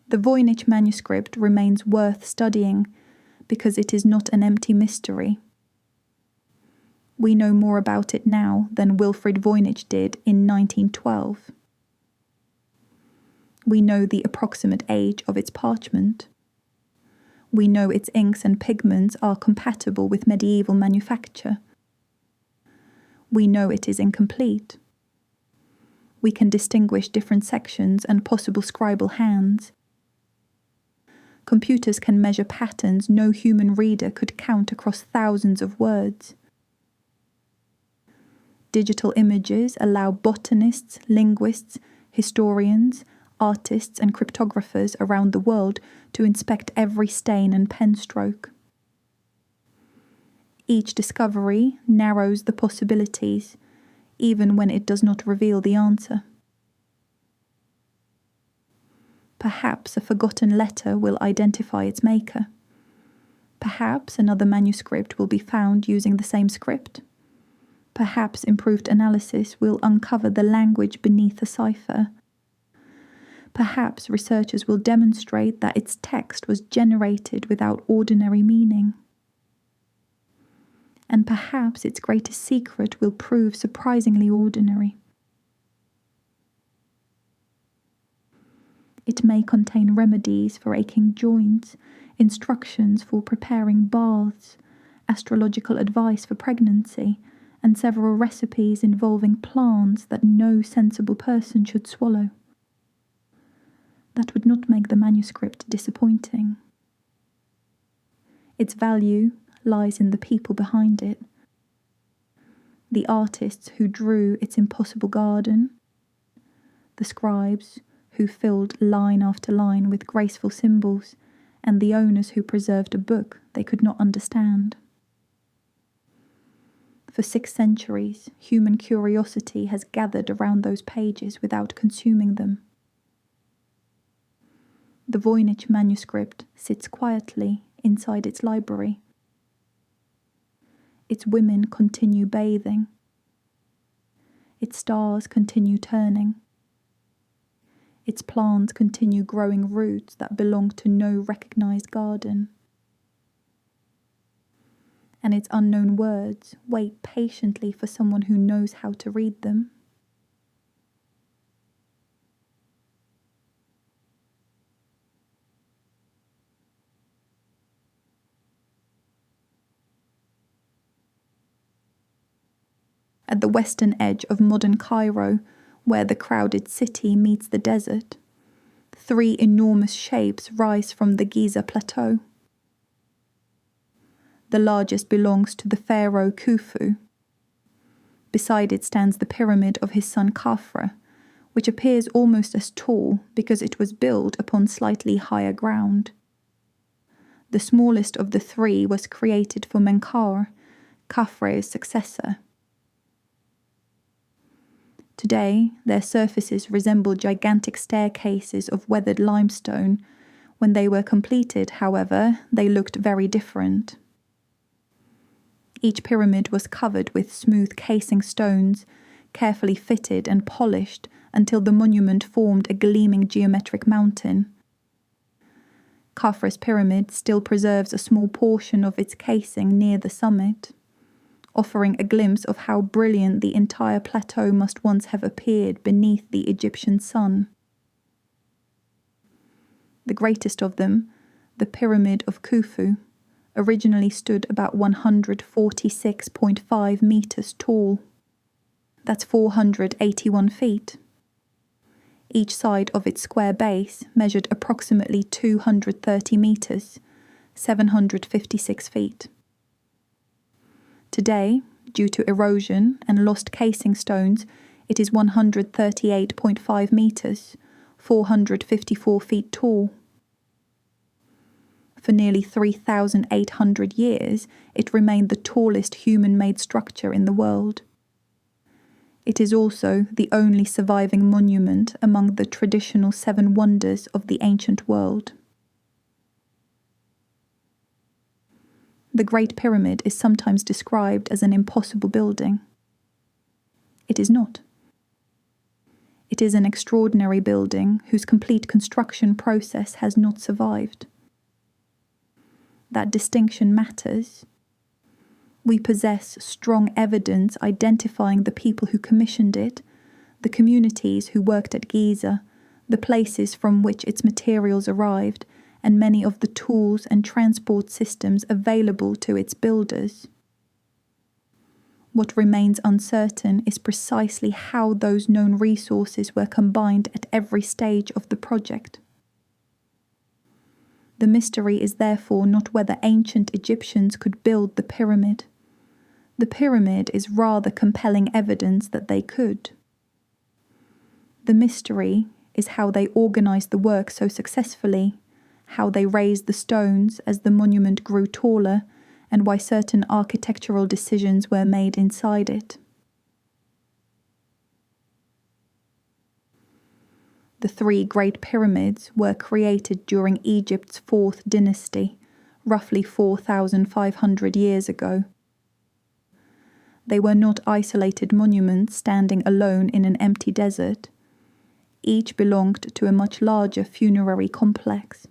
The Voynich Manuscript remains worth studying because it is not an empty mystery. We know more about it now than Wilfrid Voynich did in 1912. We know the approximate age of its parchment. We know its inks and pigments are compatible with medieval manufacture. We know it is incomplete. We can distinguish different sections and possible scribal hands. Computers can measure patterns no human reader could count across thousands of words. Digital images allow botanists, linguists, historians, artists and cryptographers around the world to inspect every stain and pen stroke. Each discovery narrows the possibilities, even when it does not reveal the answer. Perhaps a forgotten letter will identify its maker. Perhaps another manuscript will be found using the same script. Perhaps improved analysis will uncover the language beneath a cipher. Perhaps researchers will demonstrate that its text was generated without ordinary meaning. And perhaps its greatest secret will prove surprisingly ordinary. It may contain remedies for aching joints, instructions for preparing baths, astrological advice for pregnancy, and several recipes involving plants that no sensible person should swallow. That would not make the manuscript disappointing. Its value lies in the people behind it. The artists who drew its impossible garden, the scribes who filled line after line with graceful symbols, and the owners who preserved a book they could not understand. For 6 centuries, human curiosity has gathered around those pages without consuming them. The Voynich Manuscript sits quietly inside its library. Its women continue bathing. Its stars continue turning. Its plants continue growing roots that belong to no recognized garden. And its unknown words wait patiently for someone who knows how to read them. At the western edge of modern Cairo, where the crowded city meets the desert, 3 enormous shapes rise from the Giza plateau. The largest belongs to the pharaoh Khufu. Beside it stands the pyramid of his son Khafra, which appears almost as tall because it was built upon slightly higher ground. The smallest of the 3 was created for Menkaure, Khafra's successor. Today, their surfaces resemble gigantic staircases of weathered limestone. When they were completed, however, they looked very different. Each pyramid was covered with smooth casing stones, carefully fitted and polished until the monument formed a gleaming geometric mountain. Khafra's pyramid still preserves a small portion of its casing near the summit, offering a glimpse of how brilliant the entire plateau must once have appeared beneath the Egyptian sun. The greatest of them, the Pyramid of Khufu, originally stood about 146.5 meters tall. That's 481 feet. Each side of its square base measured approximately 230 meters, 756 feet. Today, due to erosion and lost casing stones, it is 138.5 meters, 454 feet tall. For nearly 3,800 years, it remained the tallest human-made structure in the world. It is also the only surviving monument among the traditional 7 wonders of the ancient world. The Great Pyramid is sometimes described as an impossible building. It is not. It is an extraordinary building whose complete construction process has not survived. That distinction matters. We possess strong evidence identifying the people who commissioned it, the communities who worked at Giza, the places from which its materials arrived, and many of the tools and transport systems available to its builders. What remains uncertain is precisely how those known resources were combined at every stage of the project. The mystery is therefore not whether ancient Egyptians could build the pyramid. The pyramid is rather compelling evidence that they could. The mystery is how they organized the work so successfully, how they raised the stones as the monument grew taller, and why certain architectural decisions were made inside it. The 3 Great Pyramids were created during Egypt's 4th dynasty, roughly 4,500 years ago. They were not isolated monuments standing alone in an empty desert. Each belonged to a much larger funerary complex.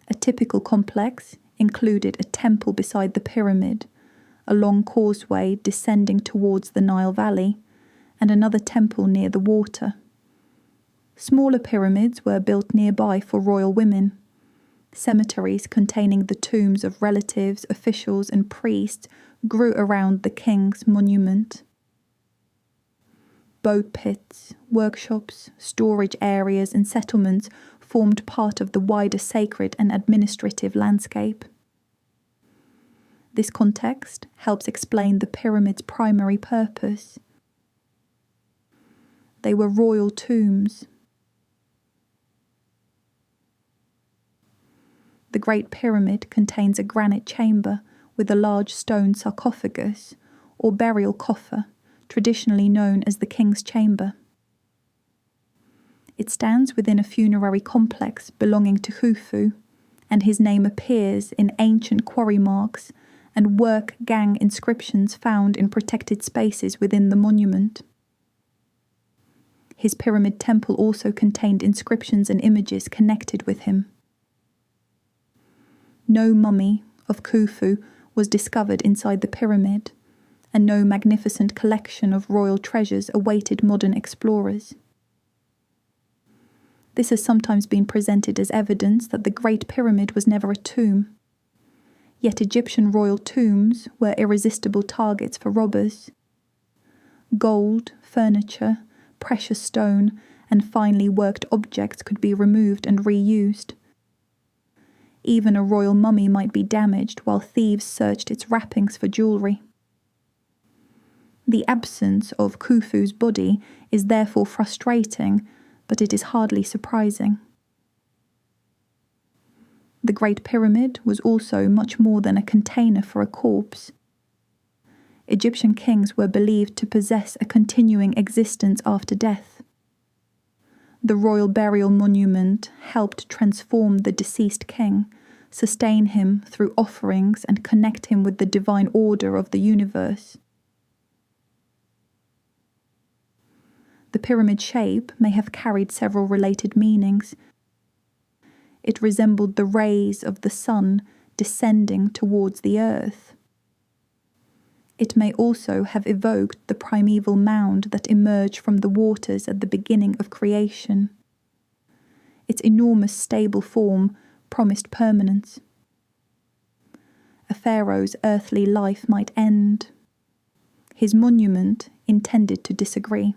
A typical complex included a temple beside the pyramid, a long causeway descending towards the Nile Valley, and another temple near the water. Smaller pyramids were built nearby for royal women. Cemeteries containing the tombs of relatives, officials, and priests grew around the king's monument. Boat pits, workshops, storage areas, and settlements formed part of the wider sacred and administrative landscape. This context helps explain the pyramid's primary purpose. They were royal tombs. The Great Pyramid contains a granite chamber with a large stone sarcophagus, or burial coffer, traditionally known as the King's Chamber. It stands within a funerary complex belonging to Khufu, and his name appears in ancient quarry marks and work gang inscriptions found in protected spaces within the monument. His pyramid temple also contained inscriptions and images connected with him. No mummy of Khufu was discovered inside the pyramid, and no magnificent collection of royal treasures awaited modern explorers. This has sometimes been presented as evidence that the Great Pyramid was never a tomb. Yet Egyptian royal tombs were irresistible targets for robbers. Gold, furniture, precious stone, and finely worked objects could be removed and reused. Even a royal mummy might be damaged while thieves searched its wrappings for jewellery. The absence of Khufu's body is therefore frustrating, but it is hardly surprising. The Great Pyramid was also much more than a container for a corpse. Egyptian kings were believed to possess a continuing existence after death. The royal burial monument helped transform the deceased king, sustain him through offerings, and connect him with the divine order of the universe. The pyramid shape may have carried several related meanings. It resembled the rays of the sun descending towards the earth. It may also have evoked the primeval mound that emerged from the waters at the beginning of creation. Its enormous stable form promised permanence. A pharaoh's earthly life might end. His monument intended to disagree.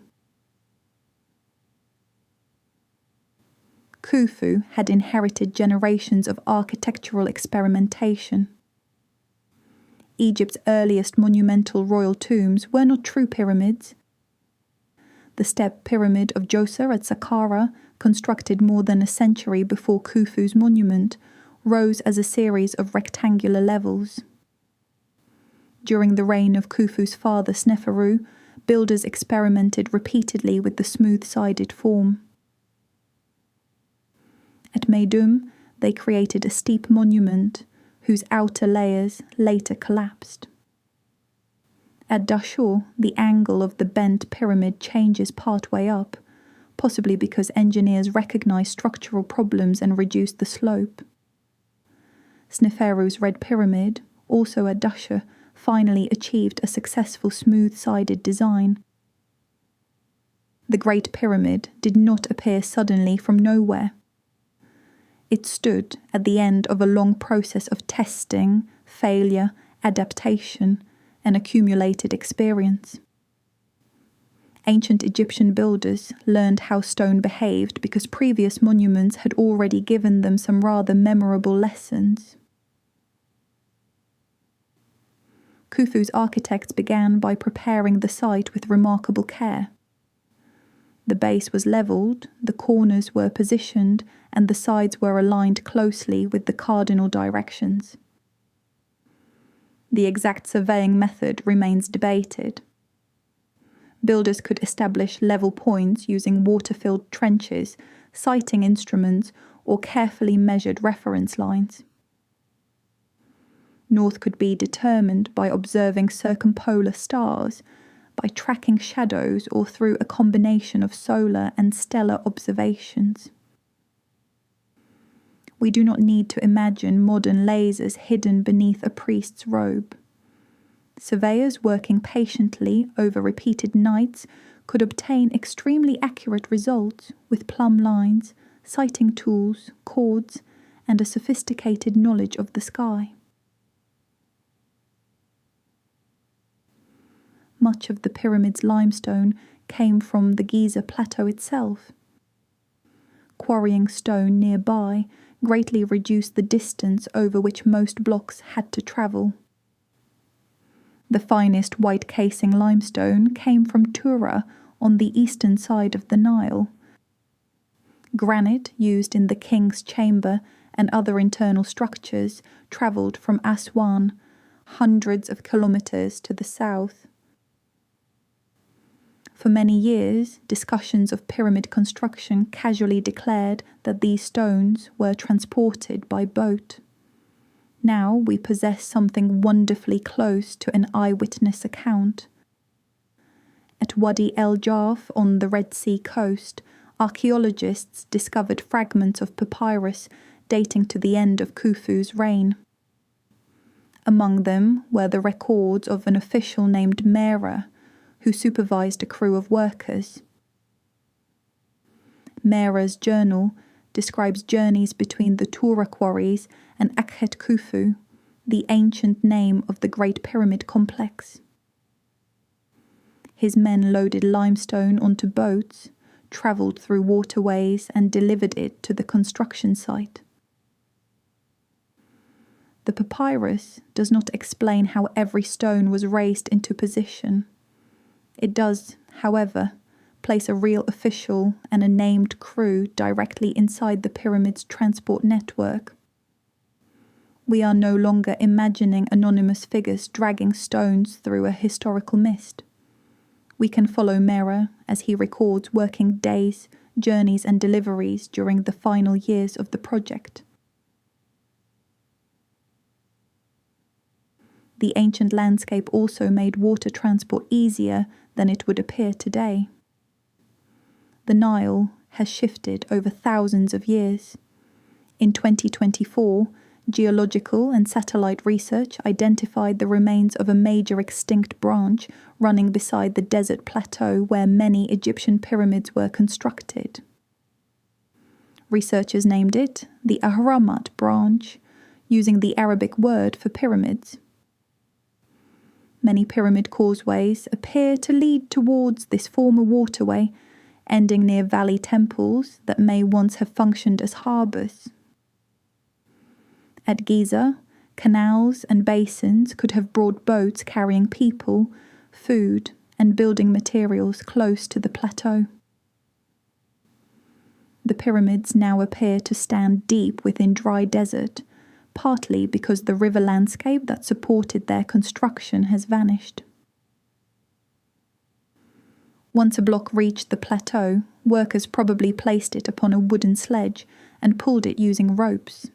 Khufu had inherited generations of architectural experimentation. Egypt's earliest monumental royal tombs were not true pyramids. The step pyramid of Djoser at Saqqara, constructed more than a century before Khufu's monument, rose as a series of rectangular levels. During the reign of Khufu's father Sneferu, builders experimented repeatedly with the smooth-sided form. At Meidum, they created a steep monument whose outer layers later collapsed. At Dashur, the angle of the bent pyramid changes partway up, possibly because engineers recognized structural problems and reduced the slope. Sneferu's Red Pyramid, also at Dashur, finally achieved a successful smooth-sided design. The Great Pyramid did not appear suddenly from nowhere. It stood at the end of a long process of testing, failure, adaptation, and accumulated experience. Ancient Egyptian builders learned how stone behaved because previous monuments had already given them some rather memorable lessons. Khufu's architects began by preparing the site with remarkable care. The base was levelled, the corners were positioned, and the sides were aligned closely with the cardinal directions. The exact surveying method remains debated. Builders could establish level points using water-filled trenches, sighting instruments, or carefully measured reference lines. North could be determined by observing circumpolar stars, by tracking shadows, or through a combination of solar and stellar observations. We do not need to imagine modern lasers hidden beneath a priest's robe. Surveyors working patiently over repeated nights could obtain extremely accurate results with plumb lines, sighting tools, cords, and a sophisticated knowledge of the sky. Much of the pyramid's limestone came from the Giza plateau itself. Quarrying stone nearby greatly reduced the distance over which most blocks had to travel. The finest white casing limestone came from Tura on the eastern side of the Nile. Granite used in the king's chamber and other internal structures travelled from Aswan, hundreds of kilometres to the south. For many years, discussions of pyramid construction casually declared that these stones were transported by boat. Now we possess something wonderfully close to an eyewitness account. At Wadi El Jarf on the Red Sea coast, archaeologists discovered fragments of papyrus dating to the end of Khufu's reign. Among them were the records of an official named Mera, who supervised a crew of workers. Mera's journal describes journeys between the Tura quarries and Akhet Khufu, the ancient name of the Great Pyramid complex. His men loaded limestone onto boats, travelled through waterways, and delivered it to the construction site. The papyrus does not explain how every stone was raised into position. It does, however, place a real official and a named crew directly inside the pyramid's transport network. We are no longer imagining anonymous figures dragging stones through a historical mist. We can follow Mera as he records working days, journeys, and deliveries during the final years of the project. The ancient landscape also made water transport easier than it would appear today. The Nile has shifted over thousands of years. In 2024, geological and satellite research identified the remains of a major extinct branch running beside the desert plateau where many Egyptian pyramids were constructed. Researchers named it the Ahramat branch, using the Arabic word for pyramids. Many pyramid causeways appear to lead towards this former waterway, ending near valley temples that may once have functioned as harbours. At Giza, canals and basins could have brought boats carrying people, food, and building materials close to the plateau. The pyramids now appear to stand deep within dry desert, partly because the river landscape that supported their construction has vanished. Once a block reached the plateau, workers probably placed it upon a wooden sledge and pulled it using ropes.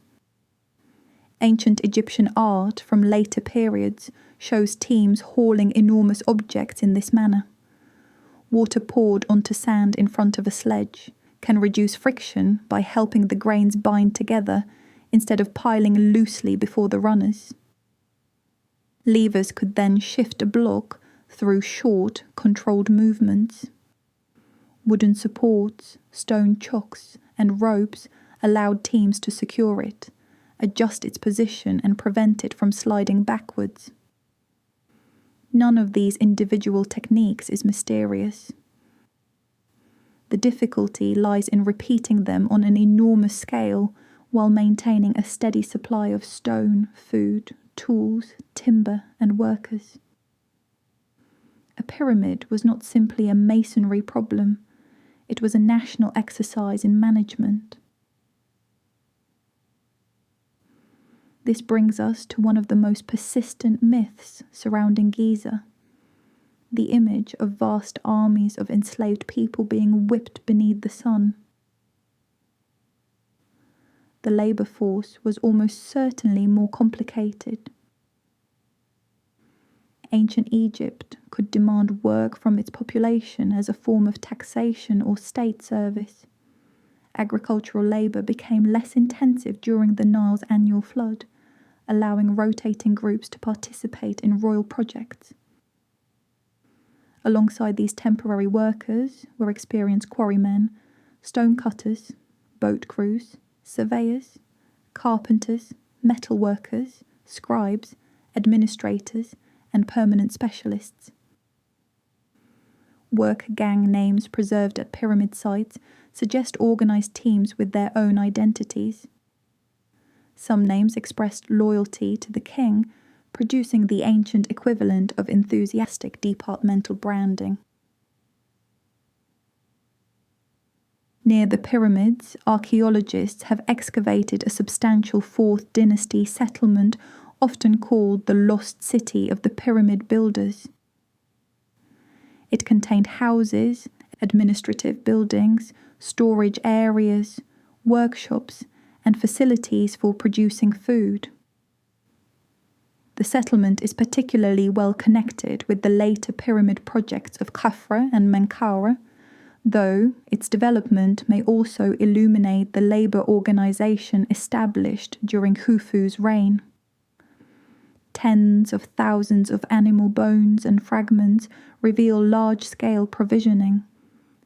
Ancient Egyptian art from later periods shows teams hauling enormous objects in this manner. Water poured onto sand in front of a sledge can reduce friction by helping the grains bind together instead of piling loosely before the runners. Levers could then shift a block through short, controlled movements. Wooden supports, stone chocks, and ropes allowed teams to secure it, adjust its position, and prevent it from sliding backwards. None of these individual techniques is mysterious. The difficulty lies in repeating them on an enormous scale while maintaining a steady supply of stone, food, tools, timber, and workers. A pyramid was not simply a masonry problem, it was a national exercise in management. This brings us to one of the most persistent myths surrounding Giza: the image of vast armies of enslaved people being whipped beneath the sun. The labour force was almost certainly more complicated. Ancient Egypt could demand work from its population as a form of taxation or state service. Agricultural labour became less intensive during the Nile's annual flood, allowing rotating groups to participate in royal projects. Alongside these temporary workers were experienced quarrymen, stone cutters, boat crews, surveyors, carpenters, metal workers, scribes, administrators, and permanent specialists. Work gang names preserved at pyramid sites suggest organised teams with their own identities. Some names expressed loyalty to the king, producing the ancient equivalent of enthusiastic departmental branding. Near the pyramids, archaeologists have excavated a substantial 4th dynasty settlement often called the Lost City of the Pyramid Builders. It contained houses, administrative buildings, storage areas, workshops, and facilities for producing food. The settlement is particularly well connected with the later pyramid projects of Khafra and Menkaure, though its development may also illuminate the labour organisation established during Khufu's reign. Tens of thousands of animal bones and fragments reveal large-scale provisioning,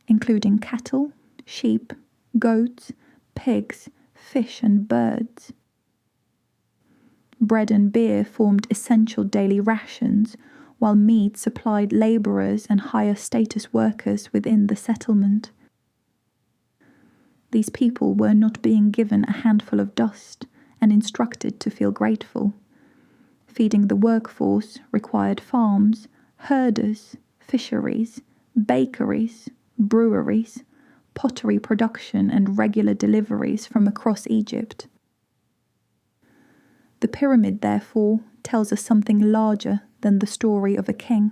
including cattle, sheep, goats, pigs, fish and birds. Bread and beer formed essential daily rations, while meat supplied labourers and higher status workers within the settlement. These people were not being given a handful of dust and instructed to feel grateful. Feeding the workforce required farms, herders, fisheries, bakeries, breweries, pottery production and regular deliveries from across Egypt. The pyramid, therefore, tells us something larger than the story of a king.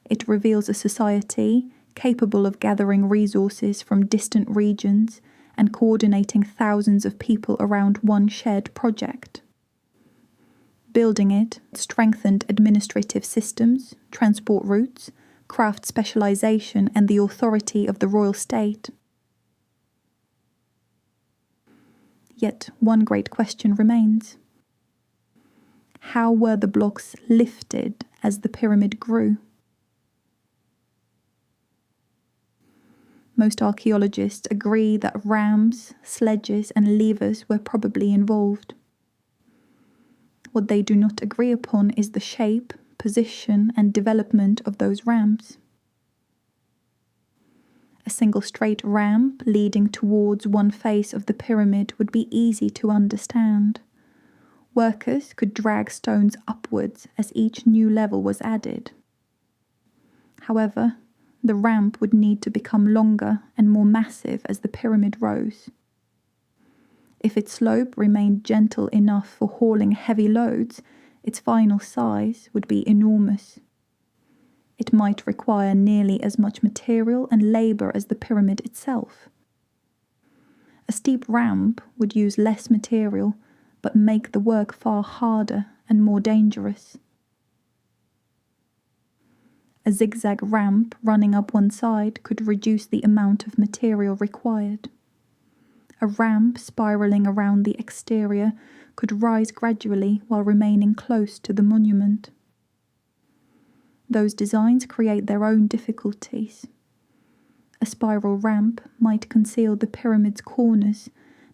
It reveals a society capable of gathering resources from distant regions and coordinating thousands of people around one shared project. Building it strengthened administrative systems, transport routes, craft specialization, and the authority of the royal state. Yet one great question remains. How were the blocks lifted as the pyramid grew? Most archaeologists agree that rams, sledges, and levers were probably involved. What they do not agree upon is the shape, position, and development of those rams. A single straight ramp leading towards one face of the pyramid would be easy to understand. Workers could drag stones upwards as each new level was added. However, the ramp would need to become longer and more massive as the pyramid rose. If its slope remained gentle enough for hauling heavy loads, its final size would be enormous. It might require nearly as much material and labour as the pyramid itself. A steep ramp would use less material, but make the work far harder and more dangerous. A zigzag ramp running up one side could reduce the amount of material required. A ramp spiralling around the exterior could rise gradually while remaining close to the monument. Those designs create their own difficulties. A spiral ramp might conceal the pyramid's corners,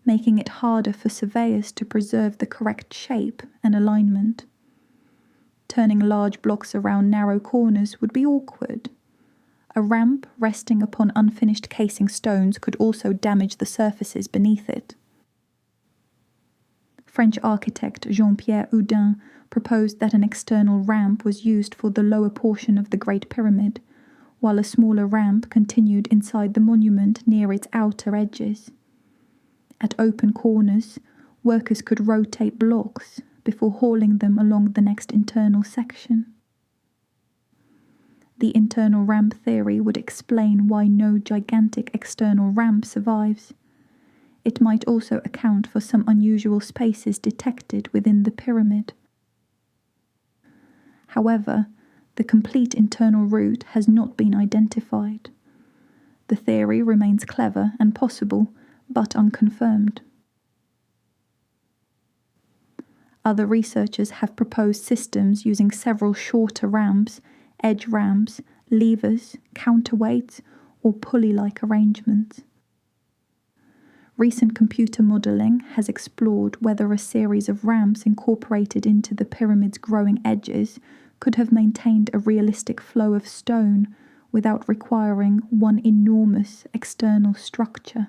making it harder for surveyors to preserve the correct shape and alignment. Turning large blocks around narrow corners would be awkward. A ramp resting upon unfinished casing stones could also damage the surfaces beneath it. French architect Jean-Pierre Houdin proposed that an external ramp was used for the lower portion of the Great Pyramid, while a smaller ramp continued inside the monument near its outer edges. At open corners, workers could rotate blocks before hauling them along the next internal section. The internal ramp theory would explain why no gigantic external ramp survives. It might also account for some unusual spaces detected within the pyramid. However, the complete internal route has not been identified. The theory remains clever and possible, but unconfirmed. Other researchers have proposed systems using several shorter ramps, edge ramps, levers, counterweights, or pulley-like arrangements. Recent computer modelling has explored whether a series of ramps incorporated into the pyramid's growing edges could have maintained a realistic flow of stone without requiring one enormous external structure.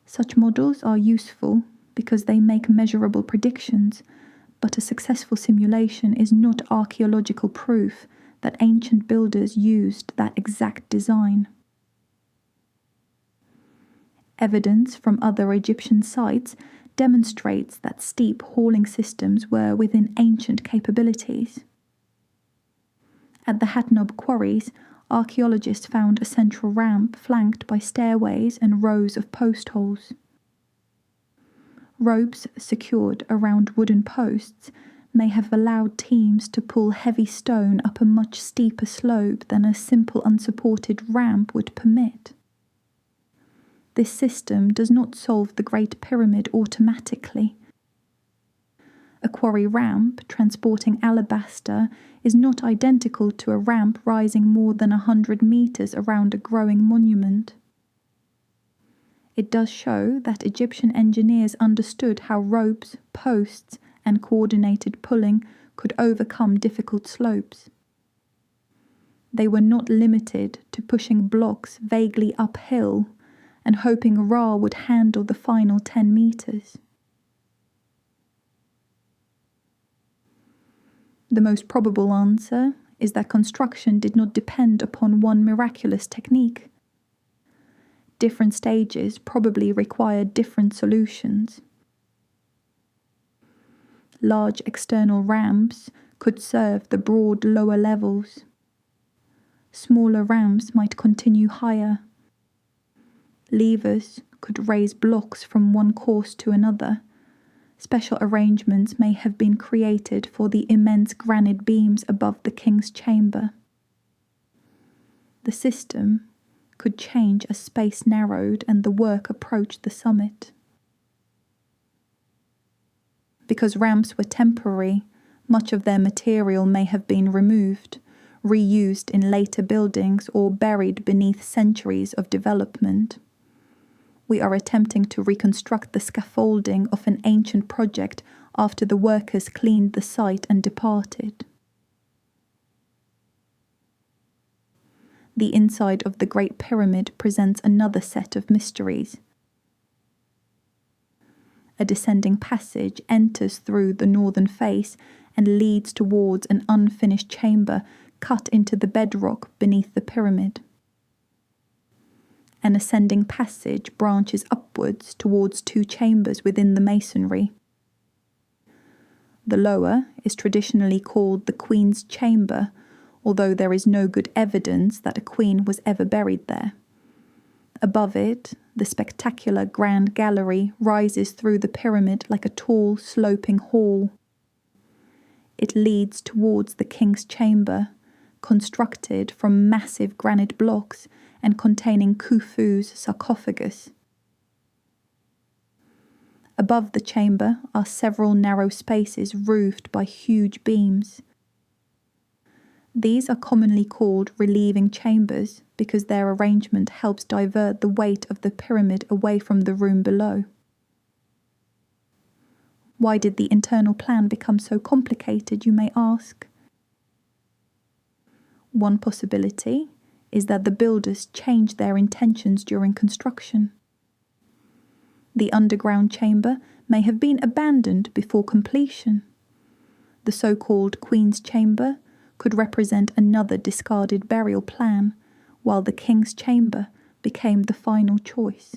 Such models are useful because they make measurable predictions, but a successful simulation is not archaeological proof that ancient builders used that exact design. Evidence from other Egyptian sites demonstrates that steep hauling systems were within ancient capabilities. At the Hatnob quarries, archaeologists found a central ramp flanked by stairways and rows of post holes. Ropes secured around wooden posts may have allowed teams to pull heavy stone up a much steeper slope than a simple unsupported ramp would permit. This system does not solve the Great Pyramid automatically. A quarry ramp transporting alabaster is not identical to a ramp rising more than 100 meters around a growing monument. It does show that Egyptian engineers understood how ropes, posts, and coordinated pulling could overcome difficult slopes. They were not limited to pushing blocks vaguely uphill and hoping Ra would handle the final 10 meters. The most probable answer is that construction did not depend upon one miraculous technique. Different stages probably required different solutions. Large external ramps could serve the broad lower levels. Smaller ramps might continue higher. Levers could raise blocks from one course to another. Special arrangements may have been created for the immense granite beams above the king's chamber. The system could change as space narrowed and the work approached the summit. Because ramps were temporary, much of their material may have been removed, reused in later buildings, or buried beneath centuries of development. We are attempting to reconstruct the scaffolding of an ancient project after the workers cleaned the site and departed. The inside of the Great Pyramid presents another set of mysteries. A descending passage enters through the northern face and leads towards an unfinished chamber cut into the bedrock beneath the pyramid. An ascending passage branches upwards towards two chambers within the masonry. The lower is traditionally called the Queen's Chamber, although there is no good evidence that a queen was ever buried there. Above it, the spectacular Grand Gallery rises through the pyramid like a tall, sloping hall. It leads towards the King's Chamber, constructed from massive granite blocks and containing Khufu's sarcophagus. Above the chamber are several narrow spaces roofed by huge beams. These are commonly called relieving chambers because their arrangement helps divert the weight of the pyramid away from the room below. Why did the internal plan become so complicated, you may ask? One possibility is that the builders changed their intentions during construction. The underground chamber may have been abandoned before completion. The so-called Queen's Chamber could represent another discarded burial plan, while the King's Chamber became the final choice.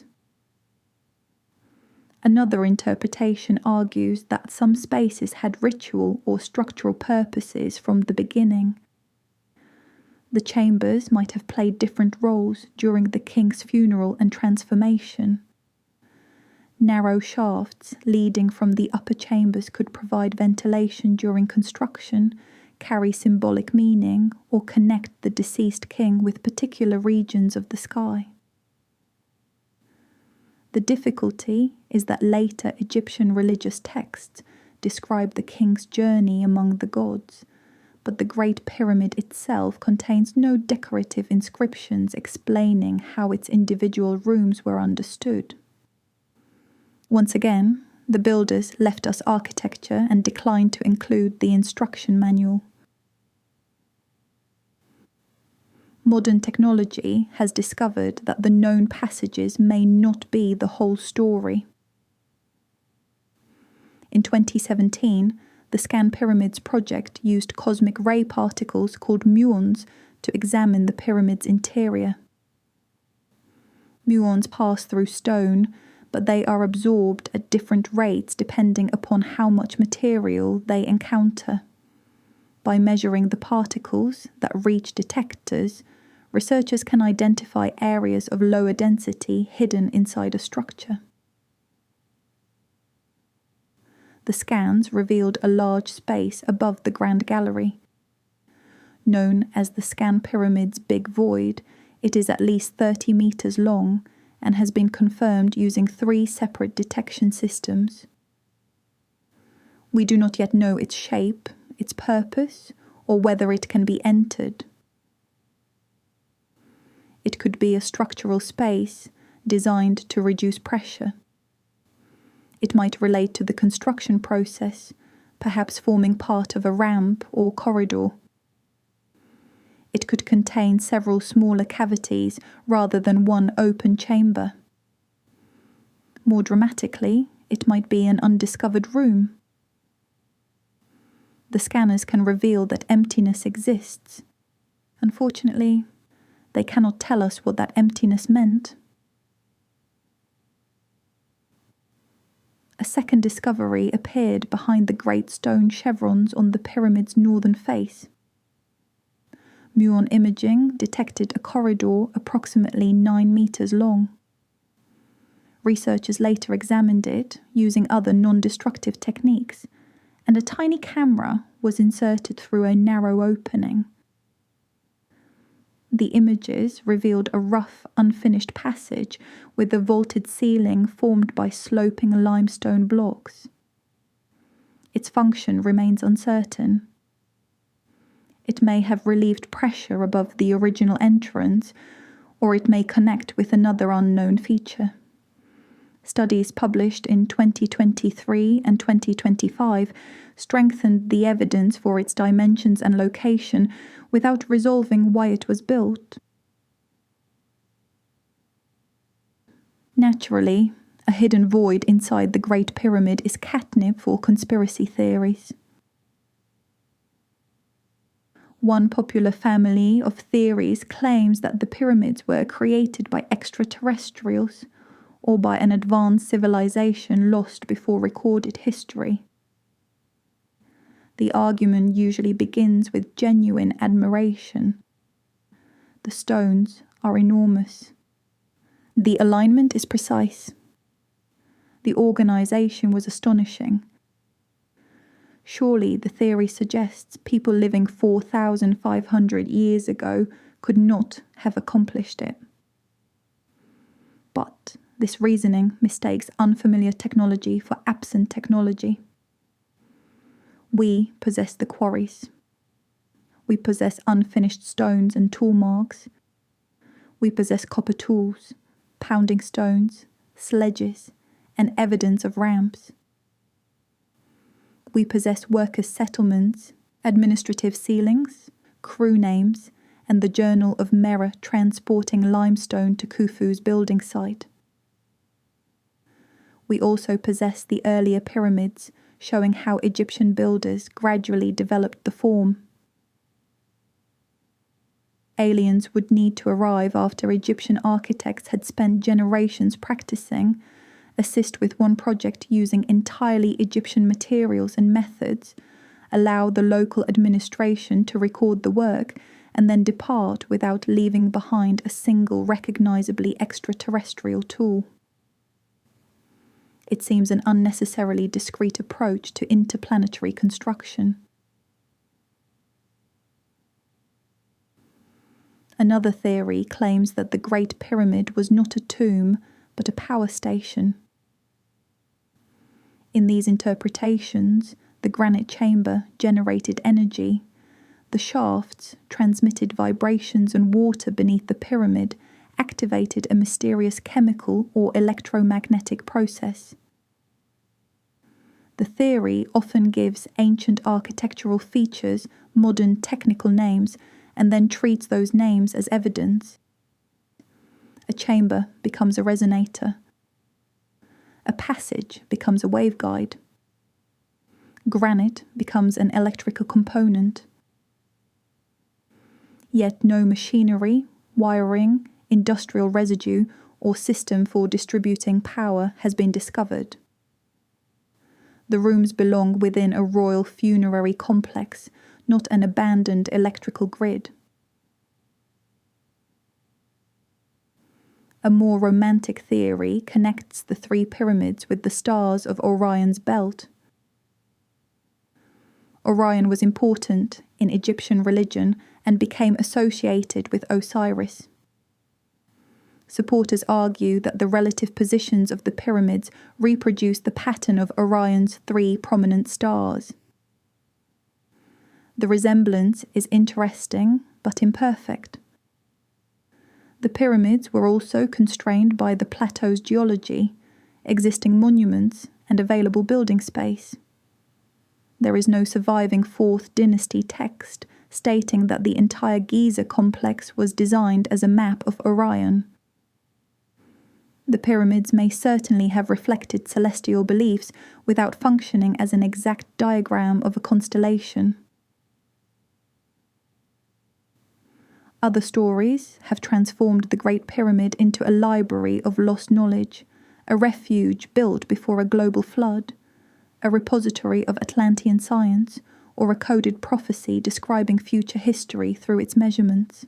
Another interpretation argues that some spaces had ritual or structural purposes from the beginning. The chambers might have played different roles during the king's funeral and transformation. Narrow shafts leading from the upper chambers could provide ventilation during construction, carry symbolic meaning, or connect the deceased king with particular regions of the sky. The difficulty is that later Egyptian religious texts describe the king's journey among the gods, but the Great Pyramid itself contains no decorative inscriptions explaining how its individual rooms were understood. Once again, the builders left us architecture and declined to include the instruction manual. Modern technology has discovered that the known passages may not be the whole story. In 2017, the Scan Pyramids project used cosmic ray particles called muons to examine the pyramid's interior. Muons pass through stone, but they are absorbed at different rates depending upon how much material they encounter. By measuring the particles that reach detectors, researchers can identify areas of lower density hidden inside a structure. The scans revealed a large space above the Grand Gallery. Known as the Scan Pyramid's Big Void, it is at least 30 meters long and has been confirmed using 3 separate detection systems. We do not yet know its shape, its purpose, or whether it can be entered. It could be a structural space designed to reduce pressure. It might relate to the construction process, perhaps forming part of a ramp or corridor. It could contain several smaller cavities rather than one open chamber. More dramatically, it might be an undiscovered room. The scanners can reveal that emptiness exists. Unfortunately, they cannot tell us what that emptiness meant. A second discovery appeared behind the great stone chevrons on the pyramid's northern face. Muon imaging detected a corridor approximately 9 meters long. Researchers later examined it using other non-destructive techniques, and a tiny camera was inserted through a narrow opening. The images revealed a rough, unfinished passage with a vaulted ceiling formed by sloping limestone blocks. Its function remains uncertain. It may have relieved pressure above the original entrance, or it may connect with another unknown feature. Studies published in 2023 and 2025 strengthened the evidence for its dimensions and location without resolving why it was built. Naturally, a hidden void inside the Great Pyramid is catnip for conspiracy theories. One popular family of theories claims that the pyramids were created by extraterrestrials or by an advanced civilization lost before recorded history. The argument usually begins with genuine admiration. The stones are enormous. The alignment is precise. The organization was astonishing. Surely the theory suggests people living 4,500 years ago could not have accomplished it. But this reasoning mistakes unfamiliar technology for absent technology. We possess the quarries. We possess unfinished stones and tool marks. We possess copper tools, pounding stones, sledges, and evidence of ramps. We possess workers' settlements, administrative ceilings, crew names, and the Journal of Merah transporting limestone to Khufu's building site. We also possess the earlier pyramids, showing how Egyptian builders gradually developed the form. Aliens would need to arrive after Egyptian architects had spent generations practicing, assist with one project using entirely Egyptian materials and methods, allow the local administration to record the work, and then depart without leaving behind a single recognizably extraterrestrial tool. It seems an unnecessarily discreet approach to interplanetary construction. Another theory claims that the Great Pyramid was not a tomb, but a power station. In these interpretations, the granite chamber generated energy. The shafts transmitted vibrations and water beneath the pyramid, activated a mysterious chemical or electromagnetic process. The theory often gives ancient architectural features modern technical names and then treats those names as evidence. A chamber becomes a resonator. A passage becomes a waveguide. Granite becomes an electrical component. Yet no machinery, wiring, industrial residue, or system for distributing power has been discovered. The rooms belong within a royal funerary complex, not an abandoned electrical grid. A more romantic theory connects the three pyramids with the stars of Orion's belt. Orion was important in Egyptian religion and became associated with Osiris. Supporters argue that the relative positions of the pyramids reproduce the pattern of Orion's three prominent stars. The resemblance is interesting but imperfect. The pyramids were also constrained by the plateau's geology, existing monuments, and available building space. There is no surviving 4th dynasty text stating that the entire Giza complex was designed as a map of Orion. The pyramids may certainly have reflected celestial beliefs without functioning as an exact diagram of a constellation. Other stories have transformed the Great Pyramid into a library of lost knowledge, a refuge built before a global flood, a repository of Atlantean science, or a coded prophecy describing future history through its measurements.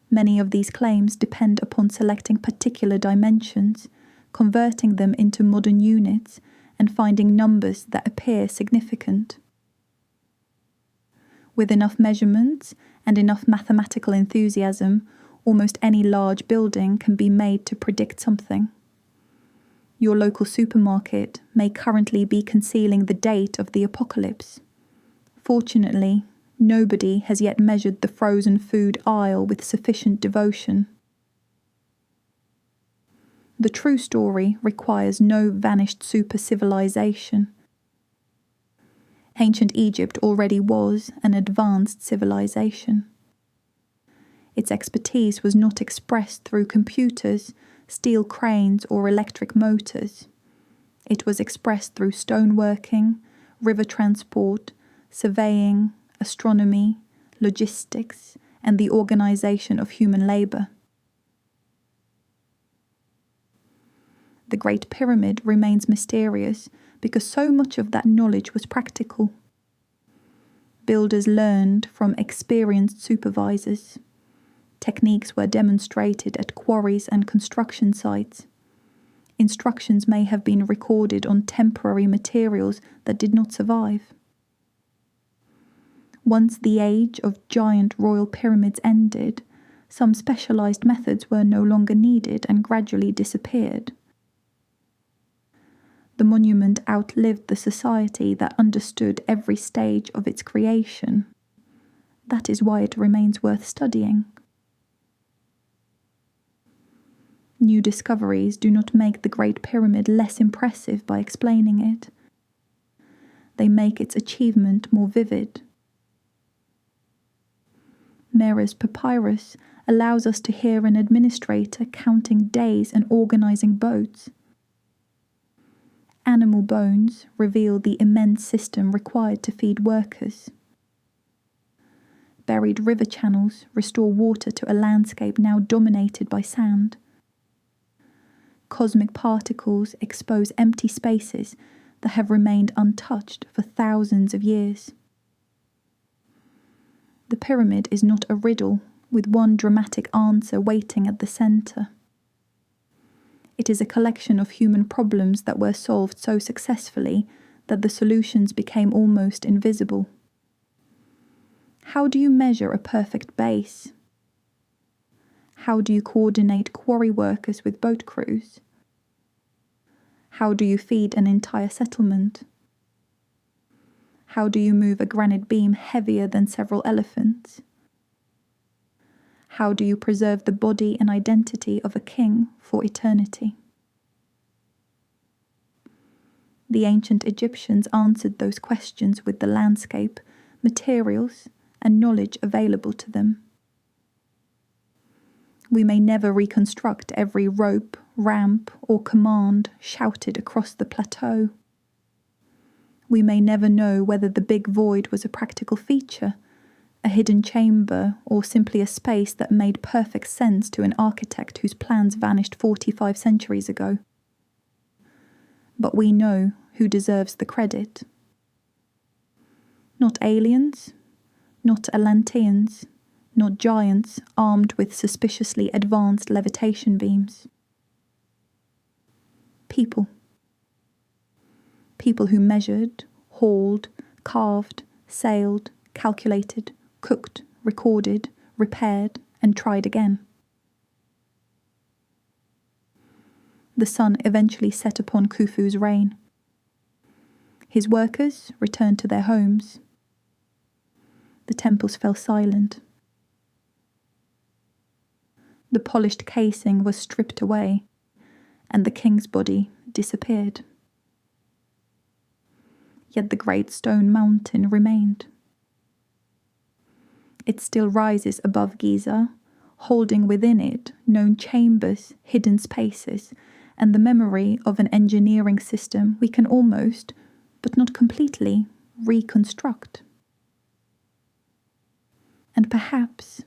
Many of these claims depend upon selecting particular dimensions, converting them into modern units, and finding numbers that appear significant. With enough measurements and enough mathematical enthusiasm, almost any large building can be made to predict something. Your local supermarket may currently be concealing the date of the apocalypse. Fortunately, nobody has yet measured the frozen food aisle with sufficient devotion. The true story requires no vanished super-civilization. Ancient Egypt already was an advanced civilization. Its expertise was not expressed through computers, steel cranes, or electric motors. It was expressed through stoneworking, river transport, surveying, astronomy, logistics, and the organization of human labor. The Great Pyramid remains mysterious because so much of that knowledge was practical. Builders learned from experienced supervisors. Techniques were demonstrated at quarries and construction sites. Instructions may have been recorded on temporary materials that did not survive. Once the age of giant royal pyramids ended, some specialized methods were no longer needed and gradually disappeared. The monument outlived the society that understood every stage of its creation. That is why it remains worth studying. New discoveries do not make the Great Pyramid less impressive by explaining it. They make its achievement more vivid. Merer's papyrus allows us to hear an administrator counting days and organizing boats. Animal bones reveal the immense system required to feed workers. Buried river channels restore water to a landscape now dominated by sand. Cosmic particles expose empty spaces that have remained untouched for thousands of years. The pyramid is not a riddle with one dramatic answer waiting at the center. It is a collection of human problems that were solved so successfully that the solutions became almost invisible. How do you measure a perfect base? How do you coordinate quarry workers with boat crews? How do you feed an entire settlement? How do you move a granite beam heavier than several elephants? How do you preserve the body and identity of a king for eternity? The ancient Egyptians answered those questions with the landscape, materials, and knowledge available to them. We may never reconstruct every rope, ramp, or command shouted across the plateau. We may never know whether the big void was a practical feature, a hidden chamber, or simply a space that made perfect sense to an architect whose plans vanished 45 centuries ago. But we know who deserves the credit. Not aliens, not Atlanteans, not giants armed with suspiciously advanced levitation beams. People. People who measured, hauled, carved, sailed, calculated, cooked, recorded, repaired, and tried again. The sun eventually set upon Khufu's reign. His workers returned to their homes. The temples fell silent. The polished casing was stripped away, and the king's body disappeared. Yet the great stone mountain remained. It still rises above Giza, holding within it known chambers, hidden spaces, and the memory of an engineering system we can almost, but not completely, reconstruct. And perhaps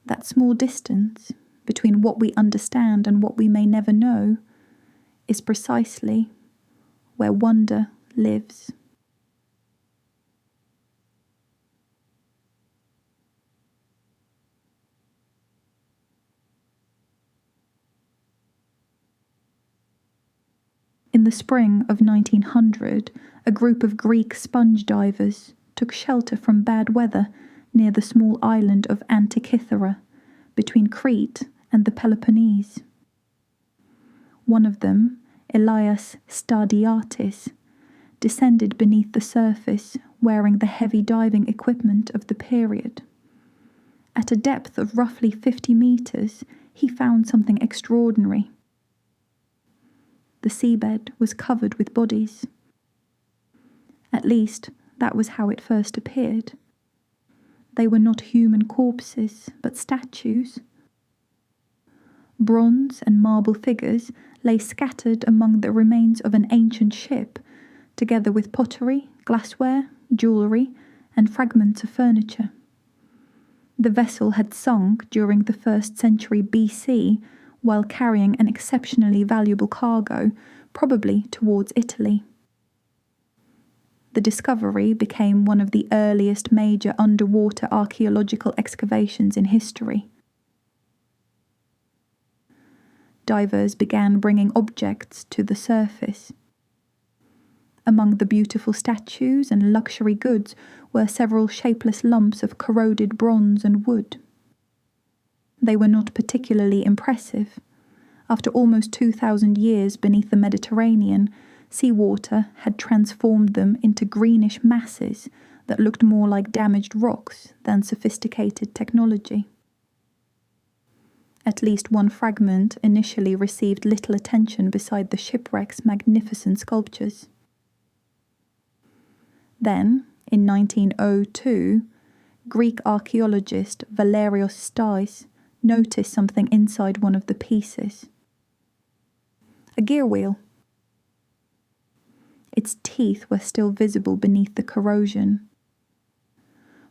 that small distance between what we understand and what we may never know is precisely where wonder lives. In the spring of 1900, a group of Greek sponge divers took shelter from bad weather near the small island of Antikythera, between Crete and the Peloponnese. One of them, Elias Stadiatis, descended beneath the surface wearing the heavy diving equipment of the period. At a depth of roughly 50 meters, he found something extraordinary. The seabed was covered with bodies. At least, that was how it first appeared. They were not human corpses, but statues. Bronze and marble figures lay scattered among the remains of an ancient ship, together with pottery, glassware, jewellery, and fragments of furniture. The vessel had sunk during the 1st century BC while carrying an exceptionally valuable cargo, probably towards Italy. The discovery became one of the earliest major underwater archaeological excavations in history. Divers began bringing objects to the surface. Among the beautiful statues and luxury goods were several shapeless lumps of corroded bronze and wood. They were not particularly impressive. After almost 2,000 years beneath the Mediterranean, seawater had transformed them into greenish masses that looked more like damaged rocks than sophisticated technology. At least one fragment initially received little attention beside the shipwreck's magnificent sculptures. Then, in 1902, Greek archaeologist Valerios Stais noticed something inside one of the pieces. A gear wheel. Its teeth were still visible beneath the corrosion.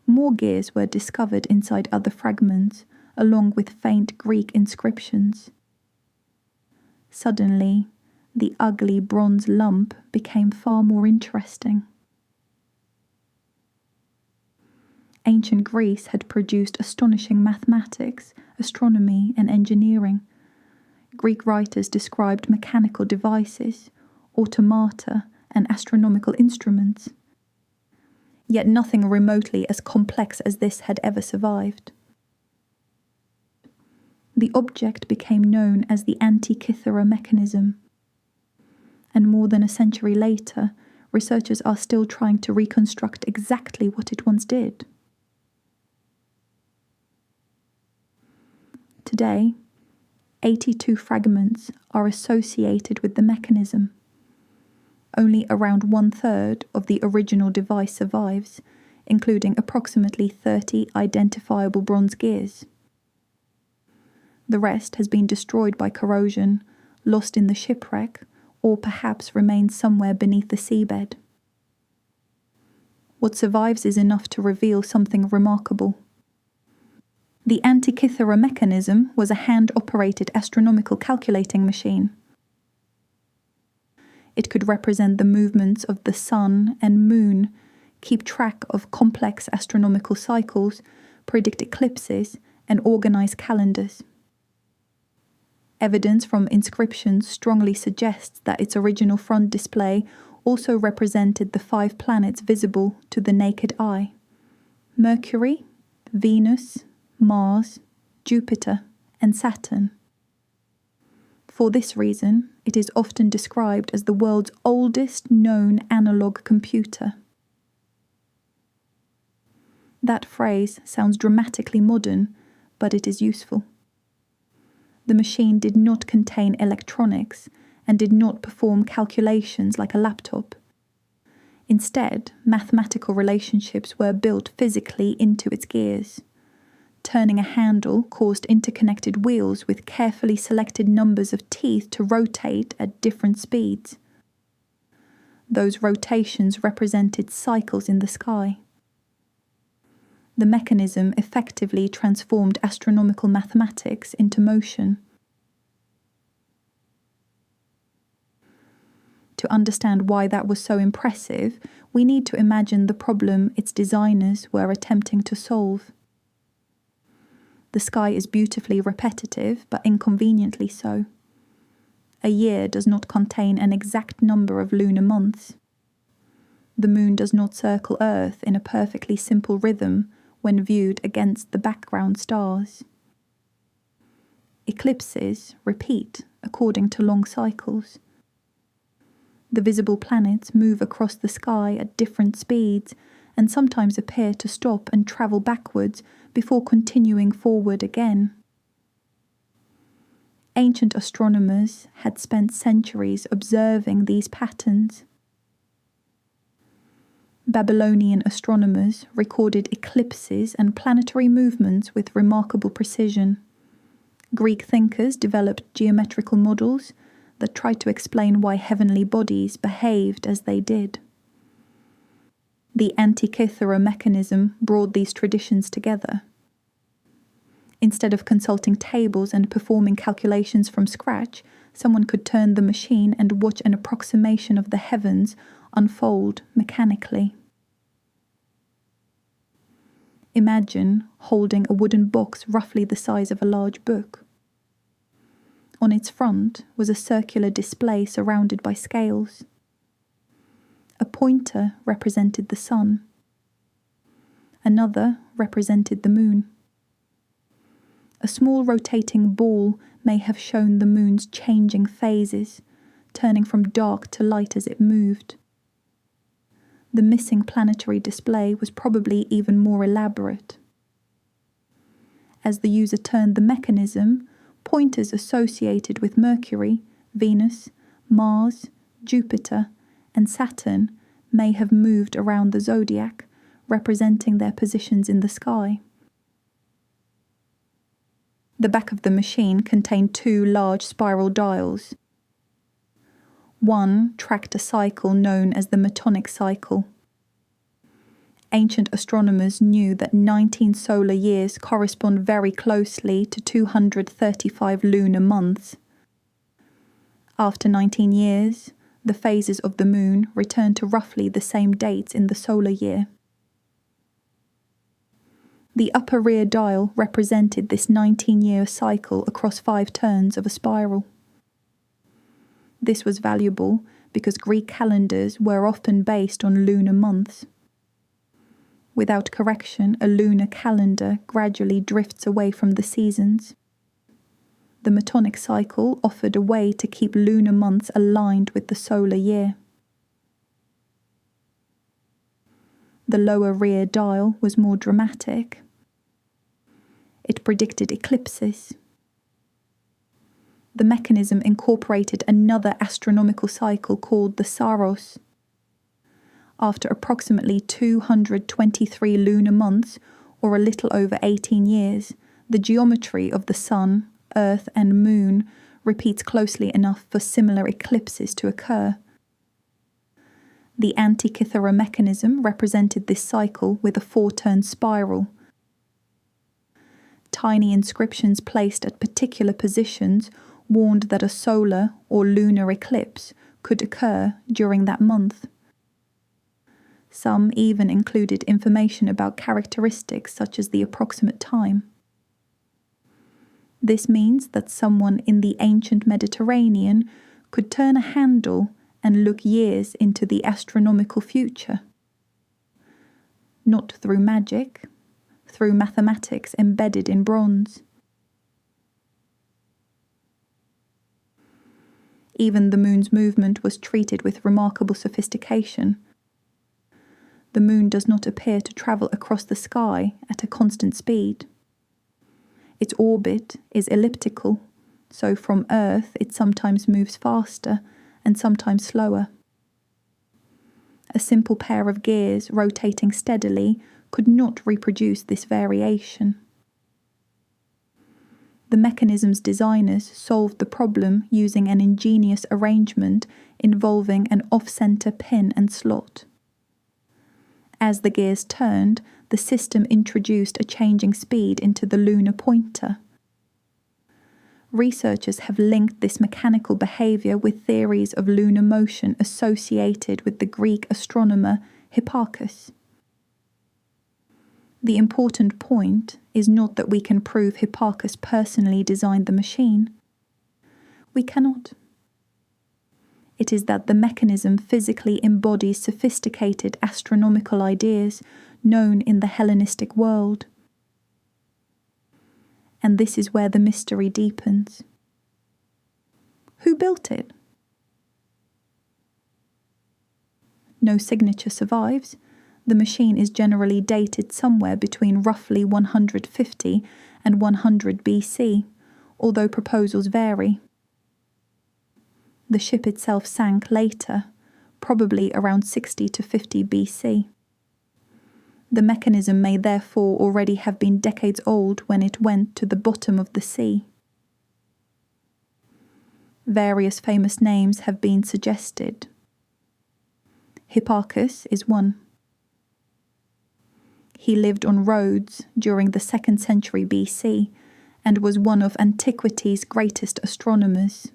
More gears were discovered inside other fragments, along with faint Greek inscriptions. Suddenly, the ugly bronze lump became far more interesting. Ancient Greece had produced astonishing mathematics, astronomy, and engineering. Greek writers described mechanical devices, automata, and astronomical instruments. Yet nothing remotely as complex as this had ever survived. The object became known as the Antikythera Mechanism, and more than a century later, researchers are still trying to reconstruct exactly what it once did. Today, 82 fragments are associated with the mechanism. Only around 1/3 of the original device survives, including approximately 30 identifiable bronze gears. The rest has been destroyed by corrosion, lost in the shipwreck, or perhaps remains somewhere beneath the seabed. What survives is enough to reveal something remarkable. The Antikythera Mechanism was a hand-operated astronomical calculating machine. It could represent the movements of the sun and moon, keep track of complex astronomical cycles, predict eclipses, and organize calendars. Evidence from inscriptions strongly suggests that its original front display also represented the 5 planets visible to the naked eye: Mercury, Venus, Mars, Jupiter, and Saturn. For this reason, it is often described as the world's oldest known analog computer. That phrase sounds dramatically modern, but it is useful. The machine did not contain electronics and did not perform calculations like a laptop. Instead, mathematical relationships were built physically into its gears. Turning a handle caused interconnected wheels with carefully selected numbers of teeth to rotate at different speeds. Those rotations represented cycles in the sky. The mechanism effectively transformed astronomical mathematics into motion. To understand why that was so impressive, we need to imagine the problem its designers were attempting to solve. The sky is beautifully repetitive, but inconveniently so. A year does not contain an exact number of lunar months. The moon does not circle Earth in a perfectly simple rhythm when viewed against the background stars. Eclipses repeat according to long cycles. The visible planets move across the sky at different speeds and sometimes appear to stop and travel backwards before continuing forward again. Ancient astronomers had spent centuries observing these patterns. Babylonian astronomers recorded eclipses and planetary movements with remarkable precision. Greek thinkers developed geometrical models that tried to explain why heavenly bodies behaved as they did. The Antikythera Mechanism brought these traditions together. Instead of consulting tables and performing calculations from scratch, someone could turn the machine and watch an approximation of the heavens unfold mechanically. Imagine holding a wooden box roughly the size of a large book. On its front was a circular display surrounded by scales. A pointer represented the sun. Another represented the moon. A small rotating ball may have shown the moon's changing phases, turning from dark to light as it moved. The missing planetary display was probably even more elaborate. As the user turned the mechanism, pointers associated with Mercury, Venus, Mars, Jupiter, and Saturn may have moved around the zodiac, representing their positions in the sky. The back of the machine contained two large spiral dials. One tracked a cycle known as the Metonic cycle. Ancient astronomers knew that 19 solar years correspond very closely to 235 lunar months. After 19 years, the phases of the moon return to roughly the same dates in the solar year. The upper rear dial represented this 19-year cycle across 5 turns of a spiral. This was valuable because Greek calendars were often based on lunar months. Without correction, a lunar calendar gradually drifts away from the seasons. The Metonic cycle offered a way to keep lunar months aligned with the solar year. The lower rear dial was more dramatic. It predicted eclipses. The mechanism incorporated another astronomical cycle called the Saros. After approximately 223 lunar months, or a little over 18 years, the geometry of the Sun, Earth and Moon repeats closely enough for similar eclipses to occur. The Antikythera Mechanism represented this cycle with a 4-turn spiral. Tiny inscriptions placed at particular positions warned that a solar or lunar eclipse could occur during that month. Some even included information about characteristics such as the approximate time. This means that someone in the ancient Mediterranean could turn a handle and look years into the astronomical future. Not through magic, through mathematics embedded in bronze. Even the moon's movement was treated with remarkable sophistication. The moon does not appear to travel across the sky at a constant speed. Its orbit is elliptical, so from Earth it sometimes moves faster and sometimes slower. A simple pair of gears rotating steadily could not reproduce this variation. The mechanism's designers solved the problem using an ingenious arrangement involving an off-center pin and slot. As the gears turned, the system introduced a changing speed into the lunar pointer. Researchers have linked this mechanical behavior with theories of lunar motion associated with the Greek astronomer Hipparchus. The important point is not that we can prove Hipparchus personally designed the machine. We cannot. It is that the mechanism physically embodies sophisticated astronomical ideas known in the Hellenistic world. And this is where the mystery deepens. Who built it? No signature survives. The machine is generally dated somewhere between roughly 150 and 100 BC, although proposals vary. The ship itself sank later, probably around 60 to 50 BC. The mechanism may therefore already have been decades old when it went to the bottom of the sea. Various famous names have been suggested. Hipparchus is one. He lived on Rhodes during the 2nd century BC and was one of antiquity's greatest astronomers.